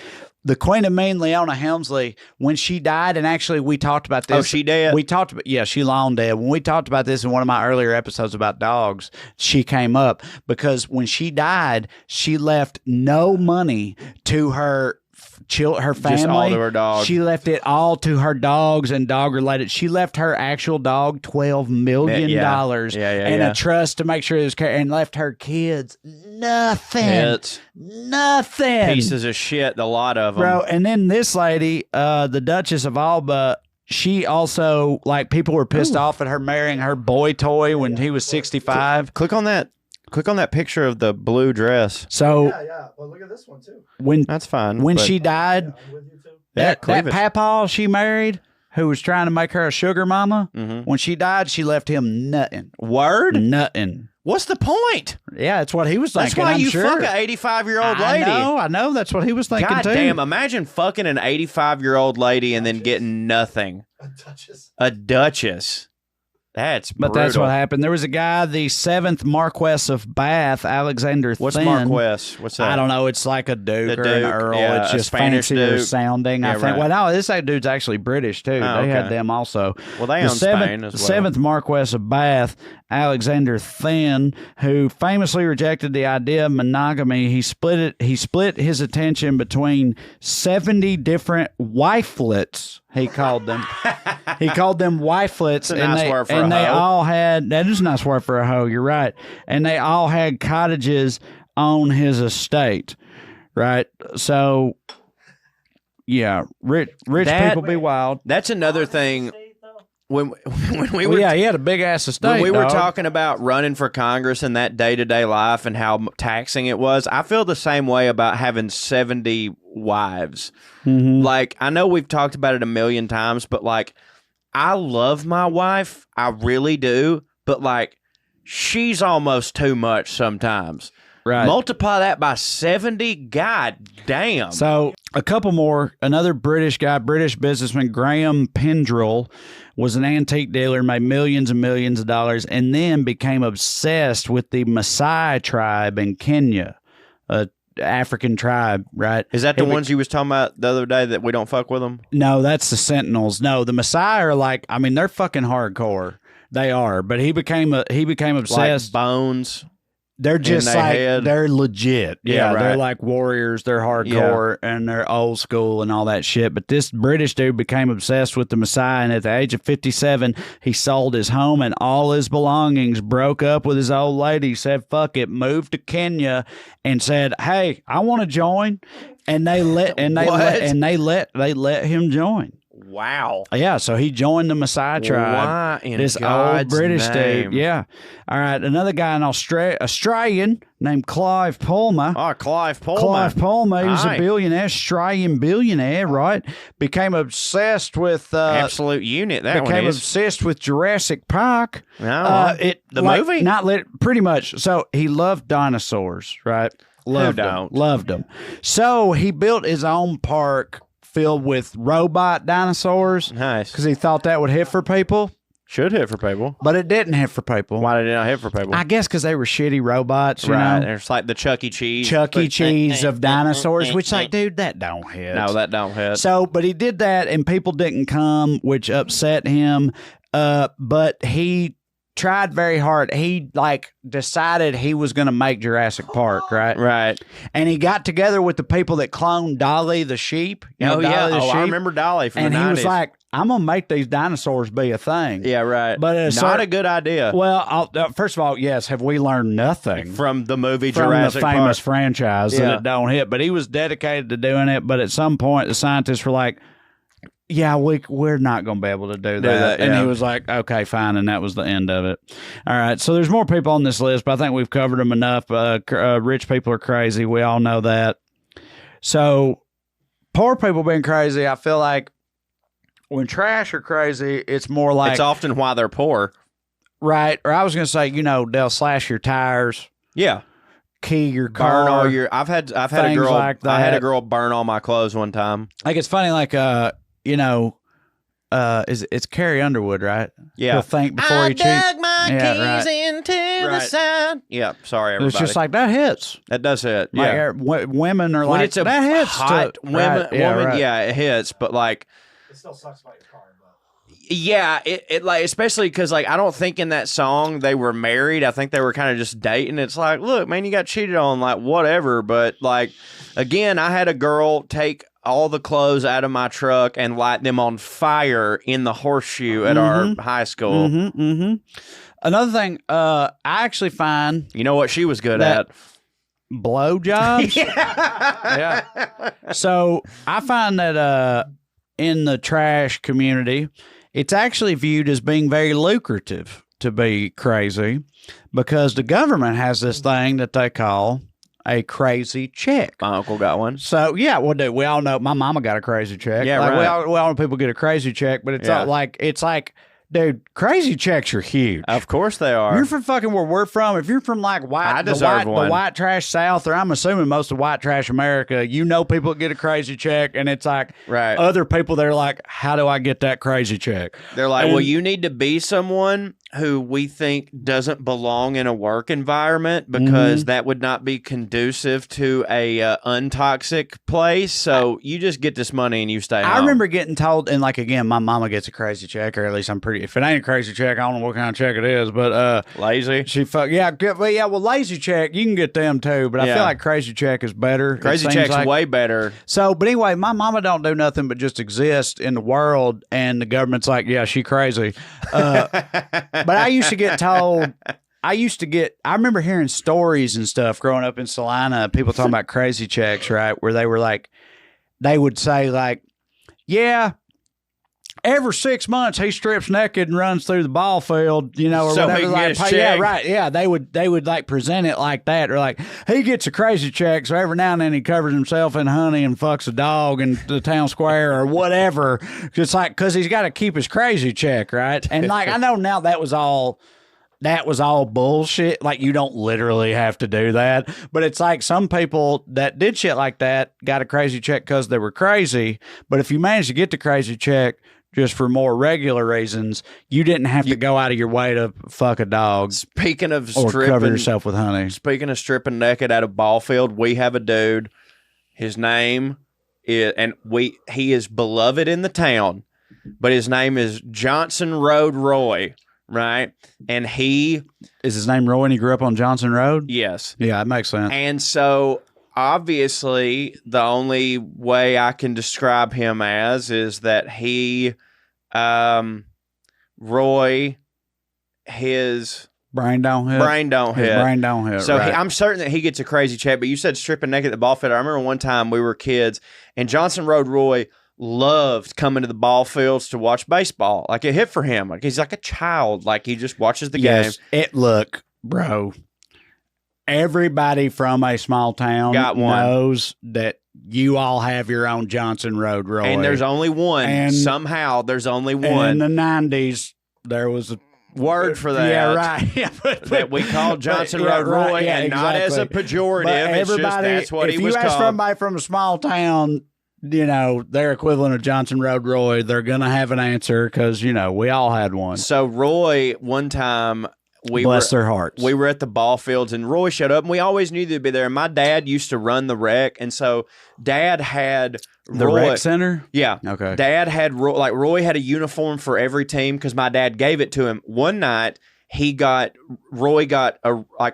The Queen of Mean, Leona Helmsley, when she died, and actually we talked about this. Oh, she dead? We talked about, she long dead. When we talked about this in one of my earlier episodes about dogs, she came up because when she died, she left no money to her family. Just all to her dog. She left it all to her dogs and dog related. She left her actual dog $12 million in a trust to make sure it was carried, and left her kids nothing. Nothing. Pieces of shit, the lot of them. Bro, and then this lady, the Duchess of Alba, she also, like, people were pissed off at her marrying her boy toy when he was 65. Click on that picture of the blue dress. So yeah. Well, look at this one too. When that's fine. When she died, That cleavage. papaw she married, who was trying to make her a sugar mama, Mm-hmm. when she died, she left him nothing. Word? Nothing. What's the point? Yeah, that's what he was thinking. That's why I'm you sure. fuck an 85-year-old lady. I know. That's what he was thinking God too. damn, imagine fucking an 85-year-old lady and then getting nothing. A duchess. A duchess. That's But brutal. that's what happened. There was a guy, the 7th Marquess of Bath, Alexander What's Thin. Marquess? What's that? I don't know. It's like a duke A or an duke, earl. yeah, it's a just Spanish fancier duke. sounding, I Yeah, think. right. Well, no, this dude's actually British, too. Oh, They had okay. them also. Well, they the own Spain as well. 7th Marquess of Bath, Alexander Thin, who famously rejected the idea of monogamy, he split his attention between 70 different wifelets. He called them. He called them wifelets. That's a nice word for a they hoe. all had, that is a nice word for a hoe, you're right. And they all had cottages on his estate, right? So, yeah, rich people be wild. That's another thing. When we Well, were yeah, he had a big ass estate. when we were dog. talking about running for Congress and that day-to-day life and how taxing it was, I feel the same way about having 70 wives. Mhm. Like, I know we've talked about it a million times, but like, I love my wife. I really do. But like, she's almost too much sometimes. Right. Multiply that by 70. God damn. So a couple more. Another British guy, British businessman, Graham Pendrell, was an antique dealer, made millions and millions of dollars, and then became obsessed with the Maasai tribe in Kenya, a African tribe, right? Is that the ones you was talking about the other day that we don't fuck with them? No, that's the Sentinels. No, the Maasai are like, I mean, they're fucking hardcore. They are, but he became obsessed. Like bones. They're just their like head. they're legit. Yeah, Yeah, they're right. like warriors. They're hardcore and they're old school and all that shit. But this British dude became obsessed with the Maasai, and at the age of 57, he sold his home and all his belongings, broke up with his old lady, said fuck it, moved to Kenya, and said, "Hey, I want to join." And they let they let him join. Wow. Yeah, so he joined the Maasai tribe. Why in This old God's British name? dude. Yeah. All right. Another guy in Australian named Clive Palmer. Oh, Clive Palmer. Clive Palmer, he was a Aye. billionaire, Australian billionaire, right? Became obsessed with Absolute unit. That one became is. obsessed with Jurassic Park. No, the movie? Pretty much. So he loved dinosaurs, right? Loved them. don't? Loved them. So he built his own park filled with robot dinosaurs Nice. because he thought that would hit for people, Should hit for people. but it didn't hit for people. Why did it not hit for people? I guess because they were shitty robots, you right. know? It's like the Chuck E. Cheese. Chuck E. Cheese of dinosaurs, which, like, dude, that don't hit. No, that don't hit. So, but he did that, and people didn't come, which upset him. But he tried very hard. He decided he was going to make Jurassic Park, right? Right. And he got together with the people that cloned Dolly the sheep. You know, Oh, yeah. Dolly the Oh, I sheep? remember Dolly from And the he 90s. was like, "I'm gonna make these dinosaurs be a thing." yeah, right. But not a good idea Well, first of all, yes. Have we learned nothing from the movie from Jurassic the famous Park. franchise Yeah. that it don't hit? But he was dedicated to doing it. But at some point, the scientists were like, "Yeah, we're not going to be able to do that." And yeah. he was like, "Okay, fine," and that was the end of it. All right, so there's more people on this list, but I think we've covered them enough. Rich people are crazy. We all know that. So poor people being crazy, I feel like when trash are crazy, it's more like It's often why they're poor. right. Or I was going to say, they'll slash your tires, Yeah. key your car, Burn all your. I've had a things girl. like I had a that. girl burn all my clothes one time. Like it's funny, it's Carrie Underwood, right? Yeah. He'll think before he cheats. my Yeah, right. into the sun. Yeah. Sorry, everybody. It's just like that hits. that does hit. Like, Yeah. women are When like, it's a that hits. hot to, women, right, yeah, woman, right. yeah, it hits. But like, It still sucks about your car, but yeah, it like especially because like I don't think in that song they were married. I think they were kind of just dating. It's like, look, man, you got cheated on, like whatever. But like, again, I had a girl take all the clothes out of my truck and light them on fire in the horseshoe at our high school. Another thing, I actually find You know what she was good That- at? blowjobs. Yeah. So I find that in the trash community, it's actually viewed as being very lucrative to be crazy because the government has this thing that they call a crazy check. My uncle got one. So yeah, well, dude, we all know my mama got a crazy check. Yeah, like, right. We all know people get a crazy check, but it's not like dude, crazy checks are huge. Of course they are. You're from fucking where we're from. If you're from like the white trash South, or I'm assuming most of white trash America, you know people that get a crazy check, and it's like other people that are like, how do I get that crazy check? They're like, well, you need to be someone who we think doesn't belong in a work environment because that would not be conducive to a untoxic place. So you just get this money and you stay home. I remember getting told, and like again, my mama gets a crazy check, or at least I'm pretty. If it ain't a crazy check, I don't know what kind of check it is, but lazy. Well, lazy check, you can get them too, but I feel like crazy check is better. Crazy check's way better. So, but anyway, my mama don't do nothing but just exist in the world, and the government's like, yeah, she crazy. But I used to get told. I remember hearing stories and stuff growing up in Salina, people talking about crazy checks, right? Where they were like, they would say like, yeah, every 6 months he strips naked and runs through the ball field, you know, or so whatever. Like, yeah, right. Yeah, they would like present it like that, or like he gets a crazy check, so every now and then he covers himself in honey and fucks a dog in the town square or whatever. Just like because he's got to keep his crazy check, right? And like I know now that was all bullshit. Like you don't literally have to do that, but it's like some people that did shit like that got a crazy check because they were crazy. But if you managed to get the crazy check just for more regular reasons, you didn't have to go out of your way to fuck a dog. Speaking of or stripping, cover yourself with honey. Speaking of stripping naked at a ball field, we have a dude. His name is, he is beloved in the town, but his name is Johnson Road Roy, right? And is his name Roy and he grew up on Johnson Road? Yes. Yeah, that makes sense. And so obviously the only way I can describe him as is that Roy, his brain don't hit. Brain don't hit. So right. I'm certain that he gets a crazy check, but you said stripping naked at the ball field. I remember one time we were kids and Johnson Road Roy loved coming to the ball fields to watch baseball. Like it hit for him. Like he's like a child. Like he just watches the game. Look, bro, everybody from a small town knows that you all have your own Johnson Road Roy. And there's only one. And somehow there's only one. In the 90s, there was a word for that. Yeah, right. Yeah, that we called Johnson Road Roy, and not as a pejorative. It's just that's what he was called. If you ask somebody from a small town, you know, their equivalent of Johnson Road Roy, they're going to have an answer because, you know, we all had one. So Roy, one time, bless their hearts. We were at the ball fields and Roy showed up and we always knew they'd be there. And my dad used to run the rec. And so Dad had the rec center? Yeah. Okay. Dad had Roy had a uniform for every team because my dad gave it to him. One night Roy got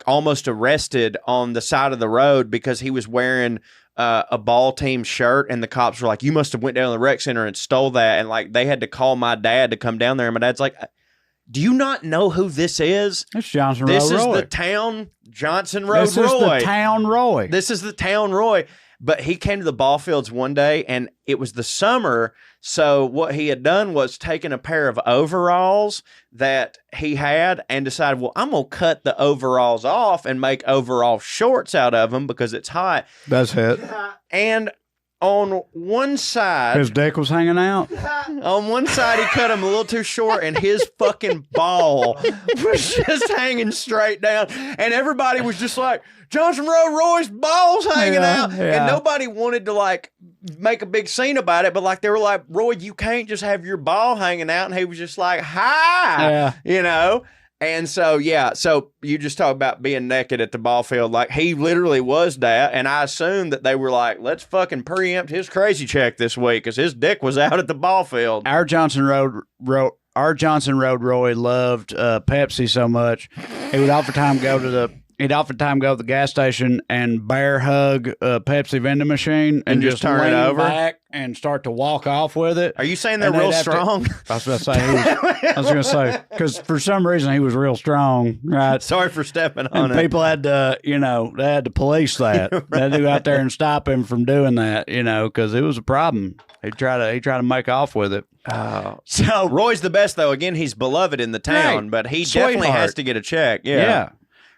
almost arrested on the side of the road because he was wearing a ball team shirt, and the cops were like, you must have went down to the rec center and stole that. And like they had to call my dad to come down there. And my dad's like, do you not know who this is? It's Johnson Road Roy. This is the town Johnson Road Roy. This is the town Roy. This is the town Roy. But he came to the ball fields one day, and it was the summer. So what he had done was taken a pair of overalls that he had and decided, well, I'm going to cut the overalls off and make overall shorts out of them because it's hot. That's it. And on one side, his dick was hanging out. On one side, he cut him a little too short, and his fucking ball was just hanging straight down. And everybody was just like, Johnson Road Roy's ball's hanging out. Yeah. And nobody wanted to like make a big scene about it, but like they were like, Roy, you can't just have your ball hanging out. And he was just like, hi, you know? And so, yeah, so you just talk about being naked at the ball field. Like, he literally was that, and I assumed that they were like, let's fucking preempt his crazy check this week because his dick was out at the ball field. Our Johnson Road Roy loved Pepsi so much, he would oftentimes go to the gas station and bear hug a Pepsi vending machine and just turn it over back and start to walk off with it. Are you saying they're real strong? I was going to say, because for some reason he was real strong, right? Sorry for stepping on and it. People had to, they had to police that. Right. They had to go out there and stop him from doing that, because it was a problem. He tried to make off with it. Oh. So Roy's the best, though. Again, he's beloved in the town, but he definitely has to get a check. Yeah.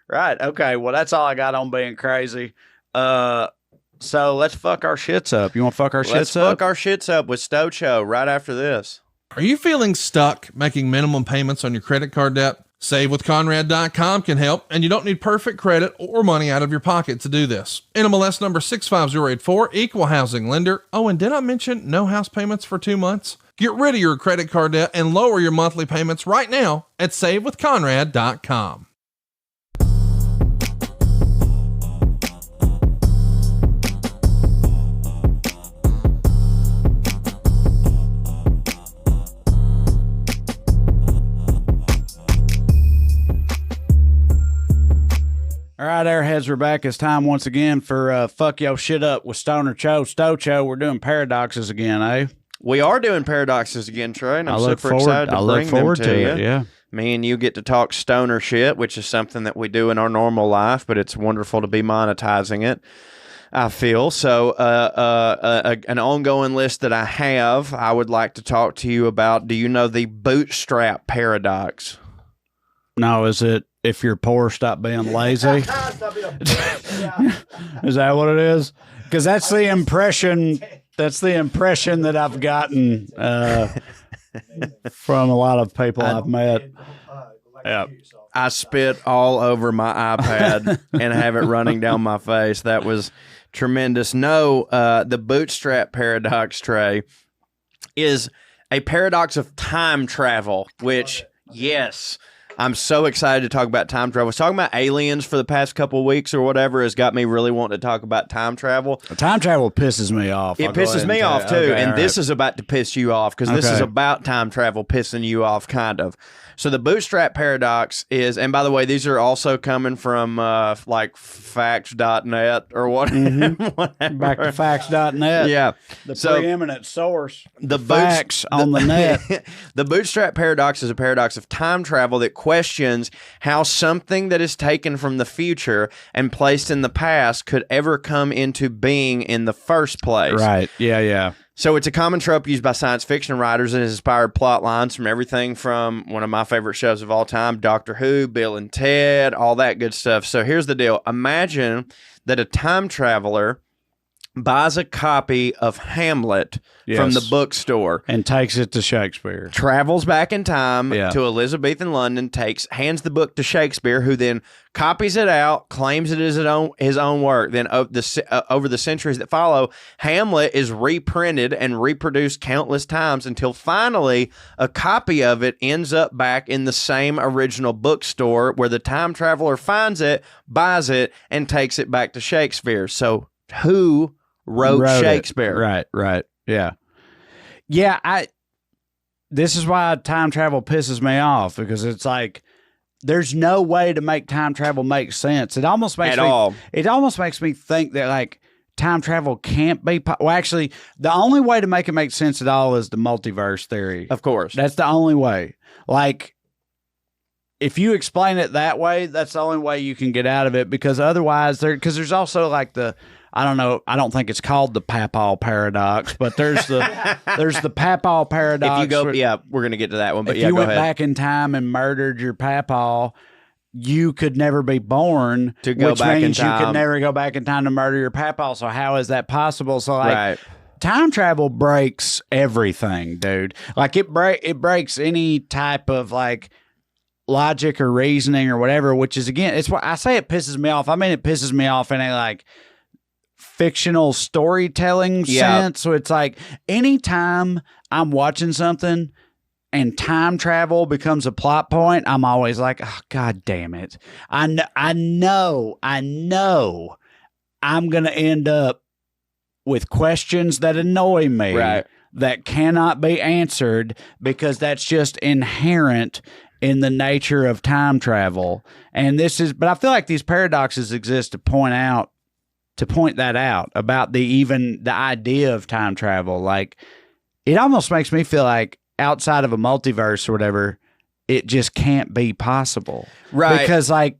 Right. Okay. Well, that's all I got on being crazy. So let's fuck our shits up. You want to fuck our shits up? Let's fuck our shits up with Stoner CHO right after this. Are you feeling stuck making minimum payments on your credit card debt? SaveWithConrad.com can help, and you don't need perfect credit or money out of your pocket to do this. NMLS number 65084, equal housing lender. Oh, and did I mention no house payments for 2 months? Get rid of your credit card debt and lower your monthly payments right now at SaveWithConrad.com. All right, Airheads, we're back. It's time once again for Fuck Yo Shit Up with Stoner CHO. CHO, we're doing paradoxes again, eh? We are doing paradoxes again, Trae, and I'm super excited to bring them to you. Yeah. Me and you get to talk stoner shit, which is something that we do in our normal life, but it's wonderful to be monetizing it, I feel. So an ongoing list that I have, I would like to talk to you about. Do you know the bootstrap paradox? No, is it if you're poor, stop being lazy? Stop being a bitch. Yeah. Is that what it is? Because that's the impression. That's the impression that I've gotten from a lot of people I've met. Yeah. I spit all over my iPad and have it running down my face. That was tremendous. No, the bootstrap paradox, Trae, is a paradox of time travel, which, yes, I'm so excited to talk about time travel. I was talking about aliens for the past couple of weeks or whatever has got me really wanting to talk about time travel. Time travel pisses me off. It pisses me off, too. Okay, and this is about to piss you off because this is about time travel pissing you off, kind of. So the bootstrap paradox is, and by the way, these are also coming from like facts.net or whatever. Whatever. Back to facts.net. Yeah. The preeminent source. The facts on the net. The bootstrap paradox is a paradox of time travel that questions how something that is taken from the future and placed in the past could ever come into being in the first place. Right. Yeah, yeah. So it's a common trope used by science fiction writers and has inspired plot lines from everything from one of my favorite shows of all time, Doctor Who, Bill and Ted, all that good stuff. So here's the deal. Imagine that a time traveler buys a copy of Hamlet from the bookstore and takes it to Shakespeare. Travels back in time to Elizabethan London, hands the book to Shakespeare, who then copies it out, claims it as his own work. Then over the centuries that follow, Hamlet is reprinted and reproduced countless times until finally a copy of it ends up back in the same original bookstore where the time traveler finds it, buys it, and takes it back to Shakespeare. So who wrote Shakespeare? Right. Yeah. This is why time travel pisses me off, because it's like there's no way to make time travel make sense. It almost makes It almost makes me think that like time travel can't be. Well, actually, the only way to make it make sense at all is the multiverse theory. Of course, that's the only way. Like, if you explain it that way, that's the only way you can get out of it. Because otherwise, there's also like I don't know. I don't think it's called the Papal paradox, but there's the Papal paradox. If you go, we're gonna get to that one. But if you went back in time and murdered your Papa, you could never be born. To go which back means in time, you could never go back in time to murder your Papa. So how is that possible? So like, time travel breaks everything, dude. Like it breaks any type of like logic or reasoning or whatever. Which is again, it's why I say it pisses me off. I mean, it pisses me off in a like fictional storytelling sense. So it's like anytime I'm watching something and time travel becomes a plot point, I'm always like, oh, God damn it. I know I'm going to end up with questions that annoy me that cannot be answered because that's just inherent in the nature of time travel. And but I feel like these paradoxes exist to point that out about the idea of time travel. Like, it almost makes me feel like outside of a multiverse or whatever, it just can't be possible. Right. Because like,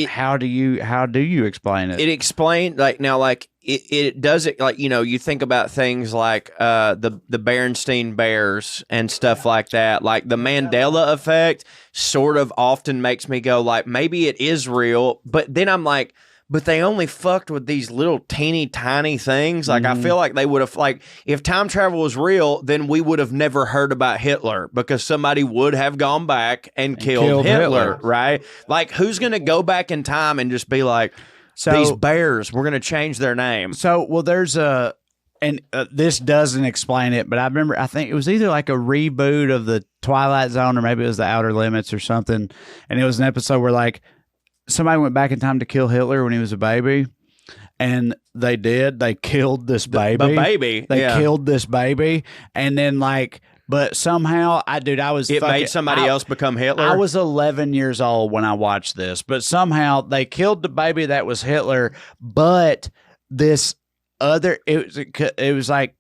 how do you explain it? It explained like now, like it does it like, you know, you think about things like the Berenstain Bears and stuff like that. Like the Mandela effect sort of often makes me go like, maybe it is real, but then I'm like, but they only fucked with these little teeny tiny things. Like, I feel like they would have, like, if time travel was real, then we would have never heard about Hitler because somebody would have gone back and killed Hitler, right? Like, who's going to go back in time and just be like, these bears, we're going to change their name? So, well, there's a, and this doesn't explain it, but I remember, I think it was either like a reboot of the Twilight Zone or maybe it was the Outer Limits or something. And it was an episode where, like, somebody went back in time to kill Hitler when he was a baby, and they did. They killed this baby. They killed this baby, and then, like, but somehow, it made somebody else become Hitler. I was 11 years old when I watched this, but somehow they killed the baby that was Hitler, but this other, it was like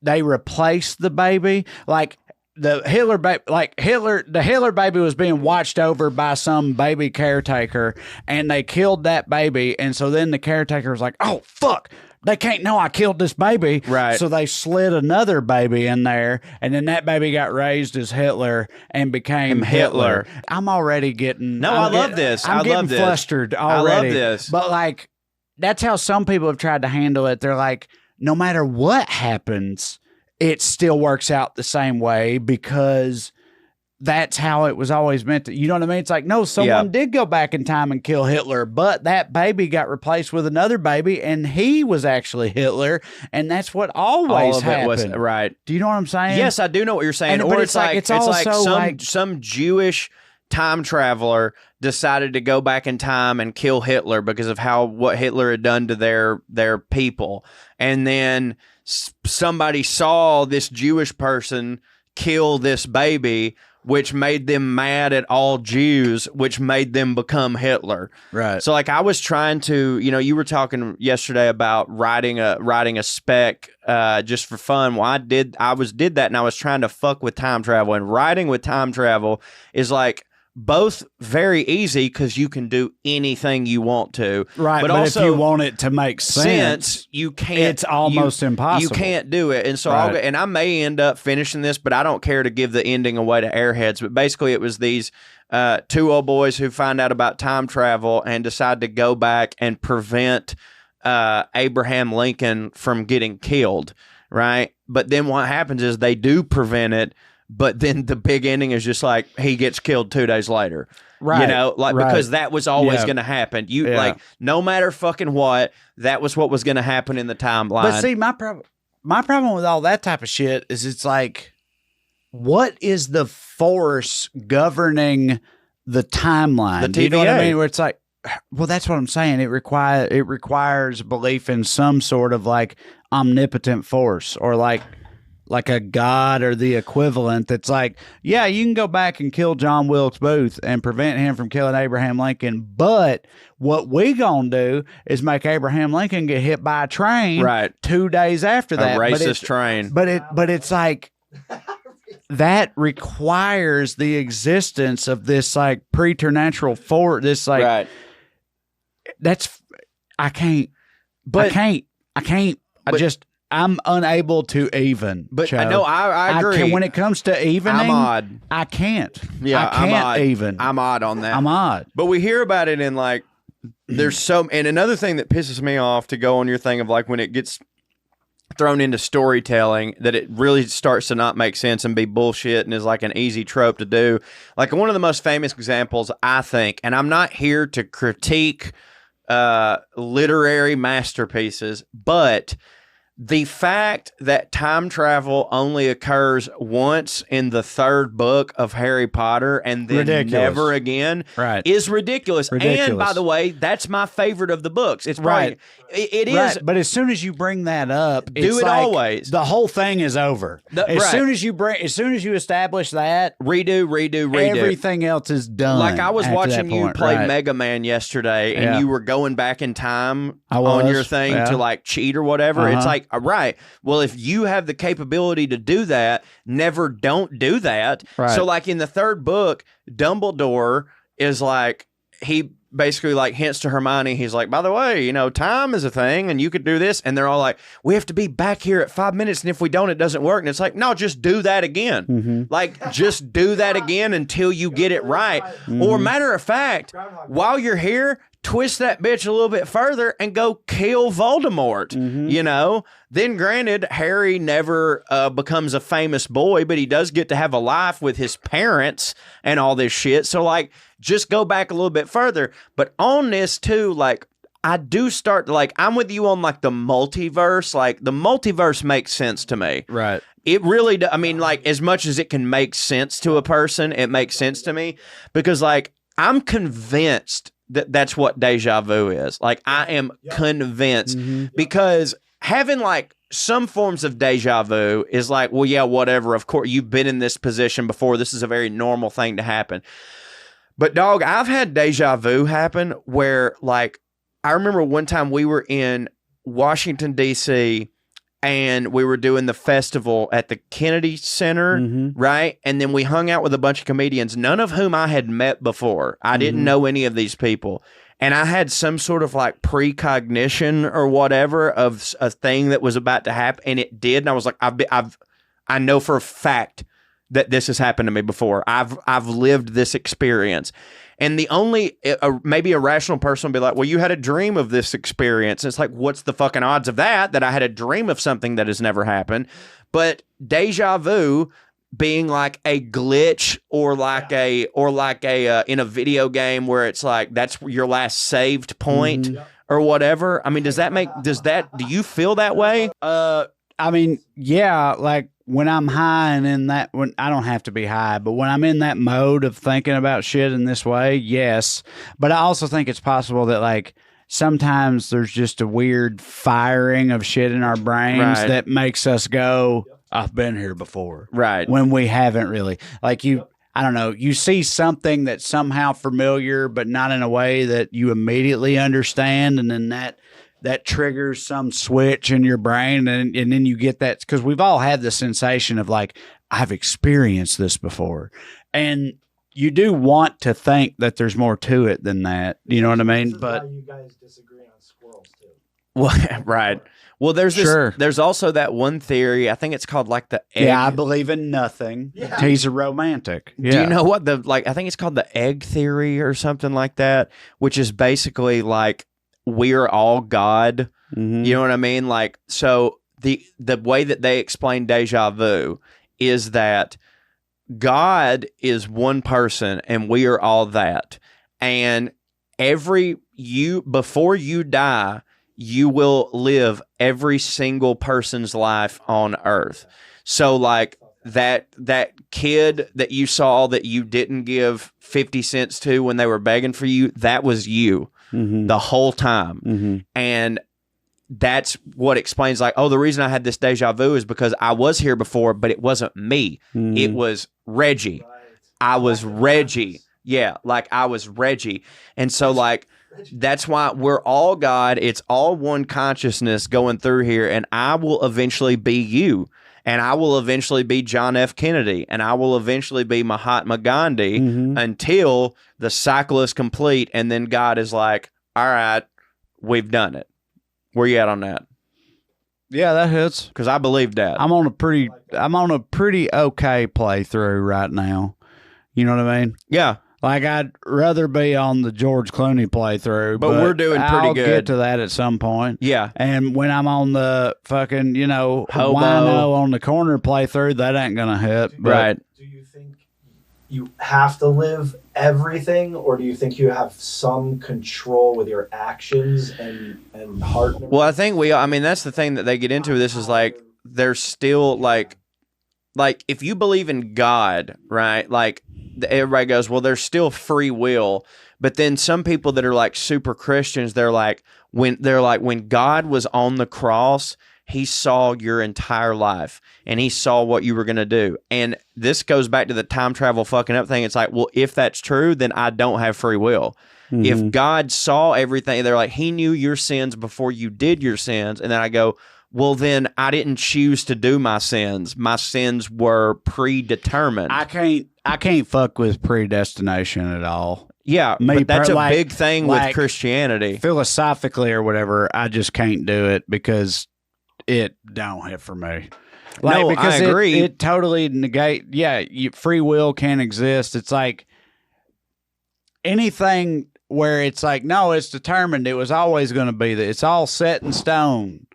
they replaced the baby, like. The Hitler baby was being watched over by some baby caretaker, and they killed that baby. And so then the caretaker was like, "Oh fuck, they can't know I killed this baby." Right. So they slid another baby in there, and then that baby got raised as Hitler and became Hitler. I'm already getting. I love this. I'm getting flustered already. I love this. But, like, that's how some people have tried to handle it. They're like, no matter what happens, it still works out the same way because that's how it was always meant to. You know what I mean? It's like, no, someone did go back in time and kill Hitler, but that baby got replaced with another baby, and he was actually Hitler, and that's what always happened. It was, right. Do you know what I'm saying? Yes, I do know what you're saying. But it's like some Jewish time traveler decided to go back in time and kill Hitler because of what Hitler had done to their people, and then somebody saw this Jewish person kill this baby, which made them mad at all Jews, which made them become Hitler. Right. So, like, I was trying to, you were talking yesterday about writing a spec just for fun. Well, I did that, and I was trying to fuck with time travel, and writing with time travel is like both very easy because you can do anything you want to. Right. But also, if you want it to make sense, you can't. It's almost impossible. You can't do it. And so I may end up finishing this, but I don't care to give the ending away to Airheads. But basically it was these two old boys who find out about time travel and decide to go back and prevent Abraham Lincoln from getting killed. Right. But then what happens is they do prevent it. But then the big ending is just like he gets killed 2 days later. Right. Because that was always going to happen. Like, no matter fucking what, that was what was going to happen in the timeline. But see, my problem with all that type of shit is it's like, what is the force governing the timeline? The TVA. Do you know what I mean? Where it's like, well, that's what I'm saying. It requires belief in some sort of, like, omnipotent force, or like a god or the equivalent that's like, yeah, you can go back and kill John Wilkes Booth and prevent him from killing Abraham Lincoln, but what we gonna do is make Abraham Lincoln get hit by a train 2 days after that. A racist train. But it's like, that requires the existence of this, like, preternatural force. This, like, that's, I can't. I'm unable to even. But Cho. I know I agree. When it comes to evening, I'm odd. I can't. Yeah, I can't even. I'm odd on that. I'm odd. But we hear about it in, like, and another thing that pisses me off, to go on your thing of, like, when it gets thrown into storytelling, that it really starts to not make sense and be bullshit and is like an easy trope to do. Like, one of the most famous examples, I think, and I'm not here to critique literary masterpieces, but the fact that time travel only occurs once in the third book of Harry Potter and then never again is ridiculous. And by the way, that's my favorite of the books. It's probably, it is. But as soon as you bring that up, do it like always. The whole thing is over. As soon as you establish that, redo. Everything else is done. Like, I was watching you play Mega Man yesterday, and you were going back in time on your thing to, like, cheat or whatever. It's like, right. Well, if you have the capability to do that, don't do that. Right. So, like, in the third book, Dumbledore is like, he basically, like, hints to Hermione. He's like, by the way, time is a thing, and you could do this. And they're all like, we have to be back here at 5 minutes, and if we don't, it doesn't work. And it's like, no, just do that again. Mm-hmm. Like, just do that again until you get it right. Mm-hmm. Or, matter of fact, while you're here, twist that bitch a little bit further and go kill Voldemort, you know? Then granted, Harry never becomes a famous boy, but he does get to have a life with his parents and all this shit. So, like, just go back a little bit further. But on this, too, like, I do start, like, I'm with you on, like, the multiverse. Like, the multiverse makes sense to me. Right. It really does. I mean, like, as much as it can make sense to a person, it makes sense to me. Because, like, I'm convinced that that's what deja vu is. Like, I am convinced. Because having, like, some forms of deja vu is like, well, yeah, whatever. Of course, you've been in this position before. This is a very normal thing to happen. But, dog, I've had deja vu happen where, like, I remember one time we were in Washington, D.C., and we were doing the festival at the Kennedy Center, right? And then we hung out with a bunch of comedians, none of whom I had met before. I didn't know any of these people. And I had some sort of like precognition or whatever of a thing that was about to happen, and it did. And I was like, I know for a fact that this has happened to me before. I've lived this experience. And the only, maybe a rational person will be like, well, you had a dream of this experience. And it's like, what's the fucking odds of that I had a dream of something that has never happened? But deja vu being like a glitch or like a in a video game where it's like, that's your last saved point or whatever. I mean, do you feel that way? I mean, yeah, like when I'm high and in that, when I don't have to be high, but when I'm in that mode of thinking about shit in this way, yes. But I also think it's possible that like sometimes there's just a weird firing of shit in our brains that makes us go, I've been here before. Right. When we haven't really. Like I don't know, you see something that's somehow familiar, but not in a way that you immediately understand. And then that triggers some switch in your brain, and then you get that, because we've all had the sensation of like, I've experienced this before, and you do want to think that there's more to it than that. You know what I mean? But you guys disagree on squirrels too. Well, right. Well, there's there's also that one theory. I think it's called like the egg. Yeah, I believe in nothing. Yeah. He's a romantic. Yeah. Do you know what I think it's called the egg theory or something like that, which is basically like, we're all God. You know what I mean? Like, so the way that they explain deja vu is that God is one person and we are all that. And before you die, you will live every single person's life on earth. So like that kid that you saw that you didn't give 50 cents to when they were begging for you, that was you. The whole time. And that's what explains like, oh, the reason I had this deja vu is because I was here before, but it wasn't me. It was Reggie. I was Reggie. Yeah, like I was Reggie. And so like, that's why we're all God. It's all one consciousness going through here. And I will eventually be you. And I will eventually be John F. Kennedy. And I will eventually be Mahatma Gandhi until the cycle is complete. And then God is like, all right, we've done it. Where you at on that? Yeah, that hits. Because I believe that. I'm on a pretty okay playthrough right now. You know what I mean? Yeah. Like, I'd rather be on the George Clooney playthrough, but we're doing pretty good. I'll get to that at some point. Yeah. And when I'm on the fucking, Hobo wino on the corner playthrough, that ain't going to hit. Right. Do you think you have to live everything, or do you think you have some control with your actions and heart? Well, I think that's the thing that they get into. This is like, there's still like if you believe in God, right? Like, everybody goes, well, there's still free will. But then some people that are like super Christians, they're like, when God was on the cross, he saw your entire life and he saw what you were going to do. And this goes back to the time travel fucking up thing. It's like, well, if that's true, then I don't have free will. If God saw everything, they're like, he knew your sins before you did your sins. And then I go, well, then I didn't choose to do my sins. My sins were predetermined. I can't fuck with predestination at all. Yeah, but that's a big thing with Christianity. Philosophically or whatever, I just can't do it because it don't hit for me. Like, no, because I agree. It totally negate. Yeah, free will can exist. It's like anything where it's like, no, it's determined. It was always going to be that. It's all set in stone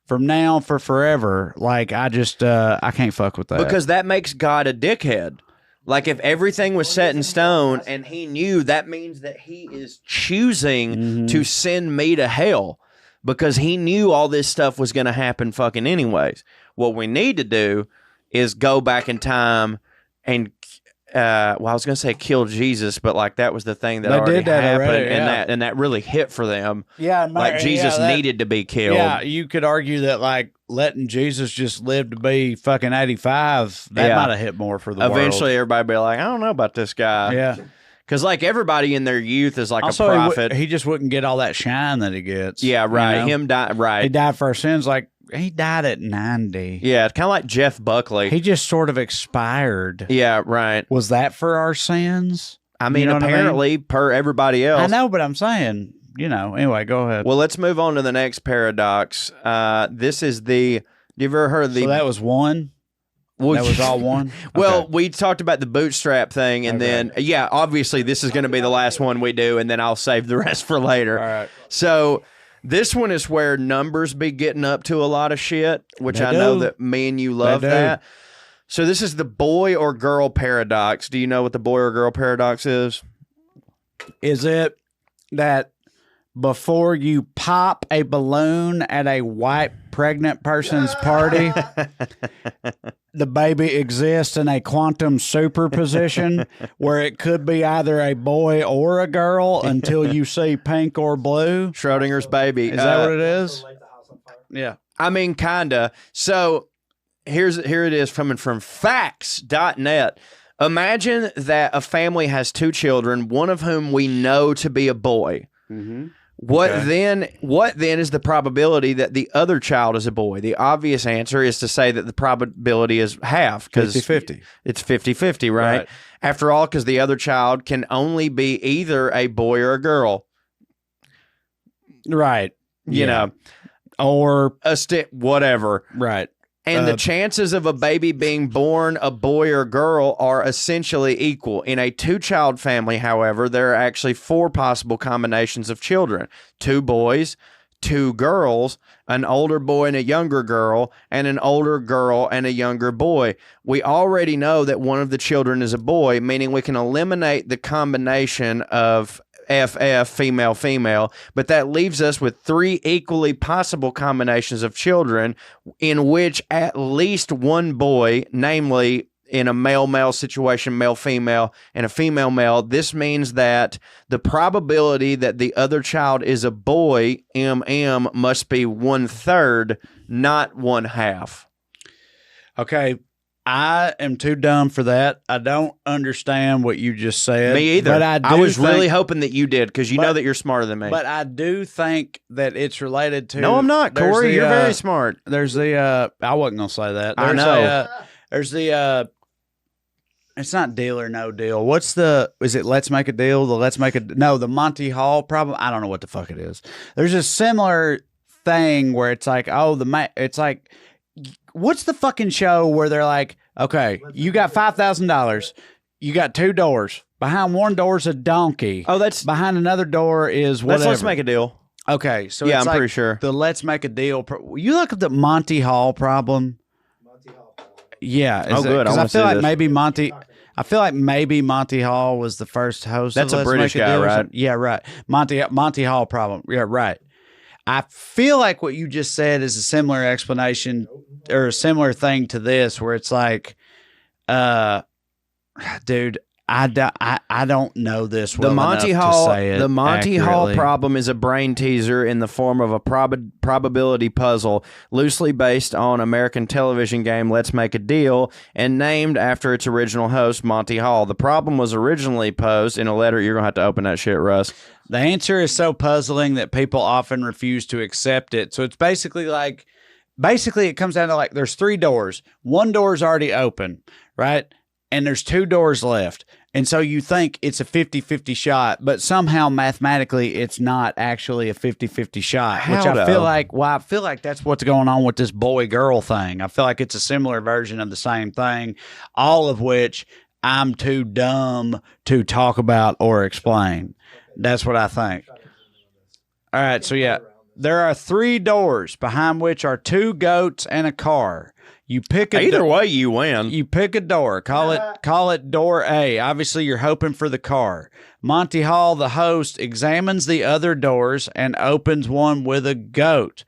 from now for forever. Like, I just, I can't fuck with that. Because that makes God a dickhead. Like, if everything was set in stone and he knew, that means that he is choosing to send me to hell because he knew all this stuff was going to happen fucking anyways. What we need to do is go back in time and, I was going to say kill Jesus, but like that was the thing that They already did that happened, already, yeah. and that really hit for them. Yeah, like Jesus needed to be killed. Yeah, you could argue that like letting Jesus just live to be fucking 85, that might have hit more for the Eventually, world. everybody be like, I don't know about this guy. Yeah. Because like everybody in their youth is like Also, a prophet. he just wouldn't get all that shine that he gets. Yeah, right. You know? Him die. Right. He died for our sins. Like, he died at 90. Yeah, it's kind of like Jeff Buckley. He just sort of expired. Yeah, right. Was that for our sins? I mean, You know what I mean? apparently, per everybody else. I know, but I'm saying, you know, anyway, go ahead. Well, let's move on to the next paradox. This is the. You ever heard of the? So that was one? Well, That was all one? Well, Okay. we talked about the bootstrap thing, and then obviously this is going to be the last one we do, and then I'll save the rest for later. All right. So this one is where numbers be getting up to a lot of shit, which They I know do. that me and you love They do. that. So this is the boy or girl paradox. Do you know what the boy or girl paradox is? Is it that before you pop a balloon at a white pregnant person's party, the baby exists in a quantum superposition where it could be either a boy or a girl until you see pink or blue? Schrodinger's baby. Is that what it is? Light the house on fire. Yeah. I mean, kinda. So here it is coming from facts.net. Imagine that a family has two children, one of whom we know to be a boy. What then is the probability that the other child is a boy? The obvious answer is to say that the probability is half, because 50-50. it's 50-50, right? Right. After all, because the other child can only be either a boy or a girl. Right. You know, Or, whatever. right. And the chances of a baby being born a boy or girl are essentially equal. In a two-child family, however, there are actually 4 possible combinations of children. 2 boys, 2 girls, an older boy and a younger girl, and an older girl and a younger boy. We already know that one of the children is a boy, meaning we can eliminate the combination of FF, female, female, but that leaves us with 3 equally possible combinations of children in which at least one boy, namely in a male-male situation, male-female, and a female-male, this means that the probability that the other child is a boy, MM, must be 1/3, not 1/2. Okay. I am too dumb for that. I don't understand what you just said. Me either. But I was really think, hoping that you did, because you know that you're smarter than me. But I do think that it's related to. No, I'm not, there's Corey. the, You're very smart. There's the. I wasn't gonna say that. I There's know. There's the. It's not Deal or No Deal. What's the? Is it Let's Make a Deal? The Monty Hall problem. I don't know what the fuck it is. There's a similar thing where it's like, it's like, what's the fucking show where they're like, okay, you got $5,000, you got 2 doors. Behind one door is a donkey. Oh, that's Behind another door is whatever. Let's Make a Deal. Okay, so Yeah, it's I'm like pretty sure. the Let's Make a Deal. You look at the Monty Hall problem. Monty Hall. Yeah. Oh, good. I Because I wanna feel see like this. maybe Monty. I feel like maybe Monty Hall was the first host. That's of a Let's British Make guy, Deal or right? something. Yeah, right. Monty Hall problem. Yeah, right. I feel like what you just said is a similar explanation or a similar thing to this, where it's like, dude, I don't know this well The Monty enough Hall, to say it the Monty Hall accurately. problem is a brain teaser in the form of a probability puzzle, loosely based on American television game Let's Make a Deal, and named after its original host, Monty Hall. The problem was originally posed in a letter. You're gonna have to open that shit, Russ. The answer is so puzzling that people often refuse to accept it. So it's basically it comes down to like there's 3 doors. One door is already open, right? And there's 2 doors left. And so you think it's a 50-50 shot, but somehow mathematically it's not actually a 50-50 shot, which How I though? feel like that's what's going on with this boy-girl thing. I feel like it's a similar version of the same thing, all of which I'm too dumb to talk about or explain. That's what I think. All right, so yeah, there are 3 doors behind which are 2 goats and a car. You pick Either way, you win. You pick a door. Call it door A. Obviously, you're hoping for the car. Monty Hall, the host, examines the other doors and opens one with a goat.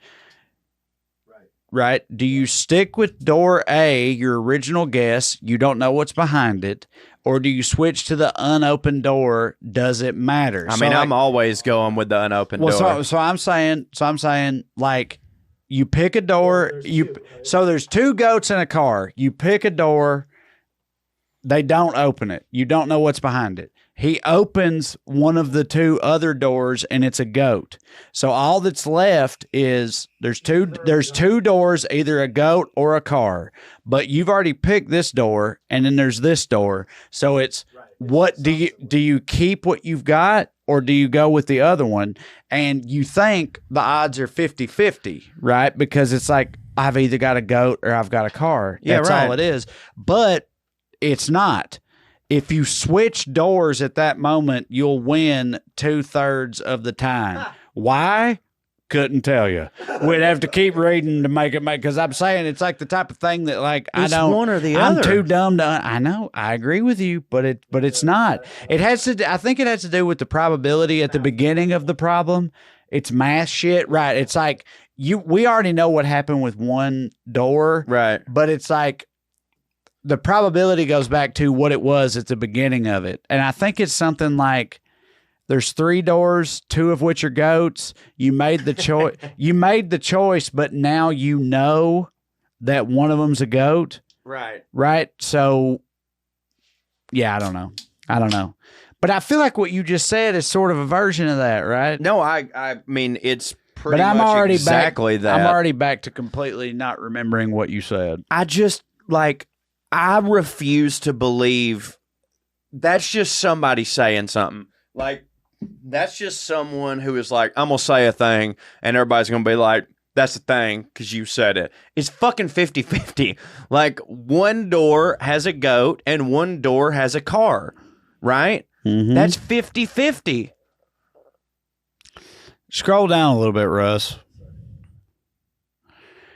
Right? Do you stick with door A, your original guess? You don't know what's behind it. Or do you switch to the unopened door? Does it matter? I mean, I'm always going with the unopened door. So I'm saying, like, you pick a door. So there's 2 goats in a car. You pick a door. They don't open it. You don't know what's behind it. He opens one of the 2 other doors, and it's a goat. So all that's left is there's two doors, either a goat or a car. But you've already picked this door, and then there's this door. So it's what do you keep what you've got, or do you go with the other one? And you think the odds are 50-50, right? Because it's like, I've either got a goat or I've got a car. That's all it is. But it's not. If you switch doors at that moment, you'll win 2/3 of the time. Why? Couldn't tell you. We'd have to keep reading to make it because I'm saying it's like the type of thing that, like, it's one or the other. I'm too dumb to. I know. I agree with you, but it's not. It has to. I think it has to do with the probability at the beginning of the problem. It's math shit, right? It's like we already know what happened with one door, right? But it's like the probability goes back to what it was at the beginning of it, and I think it's something like. There's 3 doors, 2 of which are goats. You made the choice. You made the choice, but now you know that one of them's a goat. Right. Right. So, yeah, I don't know. But I feel like what you just said is sort of a version of that, right? No, I mean it's pretty but I'm much already exactly back, that. I'm already back to completely not remembering what you said. I just I refuse to believe that's just somebody saying something. Like, that's just someone who is like, I'm going to say a thing, and everybody's going to be like, that's the thing, because you said it. It's fucking 50-50. Like, one door has a goat, and one door has a car, right? Mm-hmm. That's 50-50. Scroll down a little bit, Russ.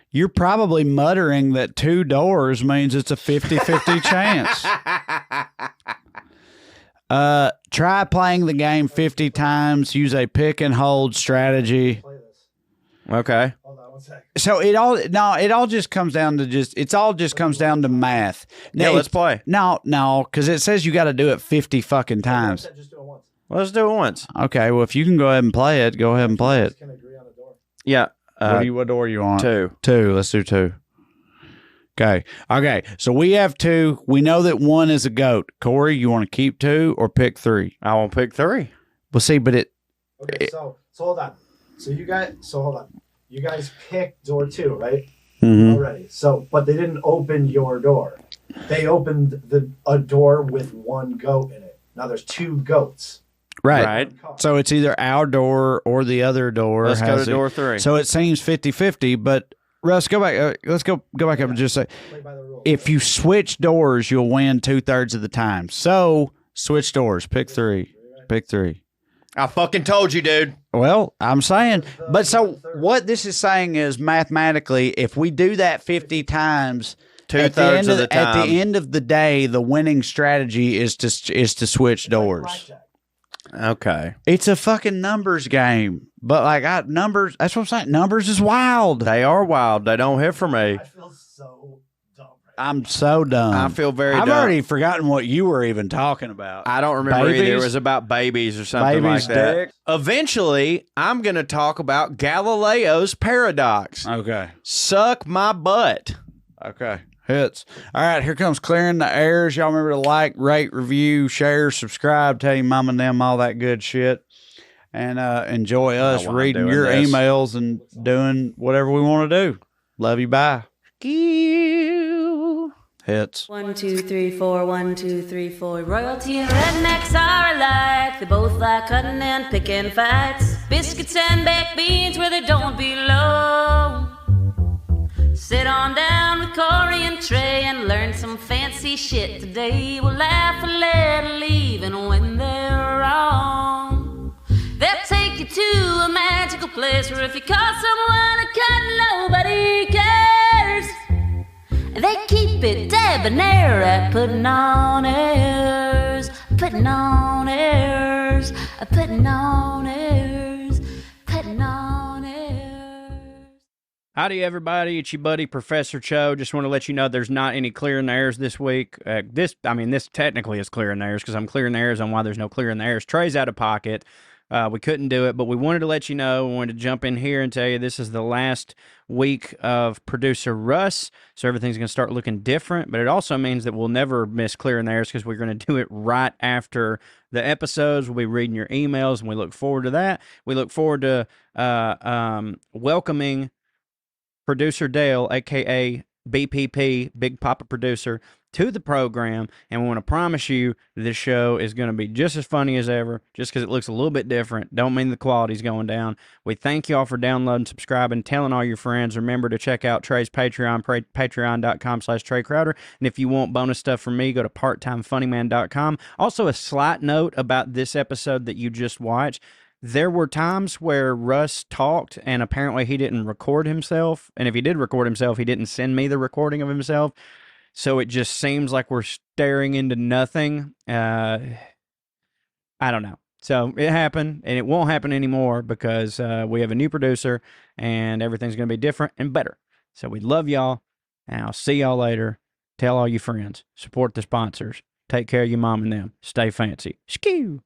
You're probably muttering that 2 doors means it's a 50-50 chance. Try playing the game 50 times. Use a pick and hold strategy. Okay. Hold on one second. So it all just comes down to math. Now, let's play. No, because it says you got to do it 50 fucking times. Just do it once. Let's do it once. Okay, well, if you can go ahead and play it, go ahead and play it. Can agree on a door. Yeah. What door you want? 2. 2. Let's do 2. Okay. So we have 2. We know that 1 is a goat. Corey, you want to keep 2 or pick 3? I won't pick 3. Well, see, but Okay, so hold on. Hold on. You guys picked door 2, right? Mm-hmm. Already. So, but they didn't open your door. They opened a door with 1 goat in it. Now there's 2 goats. Right. So it's either our door or the other door. Let's go to door 3. So it seems 50-50, but Russ, go back. Let's go back up and just say, if you switch doors, you'll win 2/3 of the time. So switch doors. Pick 3. Pick 3. I fucking told you, dude. Well, I'm saying, but so what this is saying is mathematically, if we do that 50 times, 2/3 of the time, at the end of the day, the winning strategy is to switch doors. Okay. It's a fucking numbers game. But like numbers, that's what I'm saying. Numbers is wild. They are wild. They don't hit for me. I feel so dumb. I'm so dumb. I feel very dumb. I've already forgotten what you were even talking about. I don't remember Babies? either. It was about babies or something Babies' like that. dick? Eventually, I'm going to talk about Galileo's paradox. Okay. Suck my butt. Okay. Hits. All right, here comes Clearing the Airs. Y'all remember to like, rate, review, share, subscribe, tell your mom and them all that good shit. And enjoy us reading your emails and doing whatever we want to do. Love you. Bye. Hits. 1, 2, 3, 4, 1, 2, 3, 4. Royalty and rednecks are alike. They both like cutting and picking fights. Biscuits and baked beans where they don't belong. Sit on down with Corey and Trae and learn some fancy shit today. We'll laugh a little even when they're wrong. you to a magical place where if you call someone a cunt, nobody cares. They keep it debonair at Puttin On Airs. Puttin On Airs. Puttin On Airs. Puttin On Airs. Howdy, everybody. It's your buddy, Professor CHO. Just want to let you know there's not any clearing the airs this week. This technically is clearing the airs because I'm clearing the airs on why there's no clearing the airs. Trae's out of pocket. We couldn't do it, but we wanted to let you know. We wanted to jump in here and tell you this is the last week of producer Russ, so everything's going to start looking different, but it also means that we'll never miss clearing the airs because we're going to do it right after the episodes. We'll be reading your emails, and we look forward to that. We look forward to welcoming producer Dale, a.k.a. BPP, Big Papa Producer, to the program, and we want to promise you this show is going to be just as funny as ever, just because it looks a little bit different. Don't mean the quality's going down. We thank you all for downloading, subscribing, telling all your friends. Remember to check out Trae's Patreon, patreon.com/TraeCrowder. And if you want bonus stuff from me, go to parttimefunnyman.com. Also, a slight note about this episode that you just watched. There were times where Russ talked, and apparently he didn't record himself. And if he did record himself, he didn't send me the recording of himself. So it just seems like we're staring into nothing. I don't know. So it happened, and it won't happen anymore because we have a new producer, and everything's going to be different and better. So we love y'all, and I'll see y'all later. Tell all your friends. Support the sponsors. Take care of your mom and them. Stay fancy. Skew.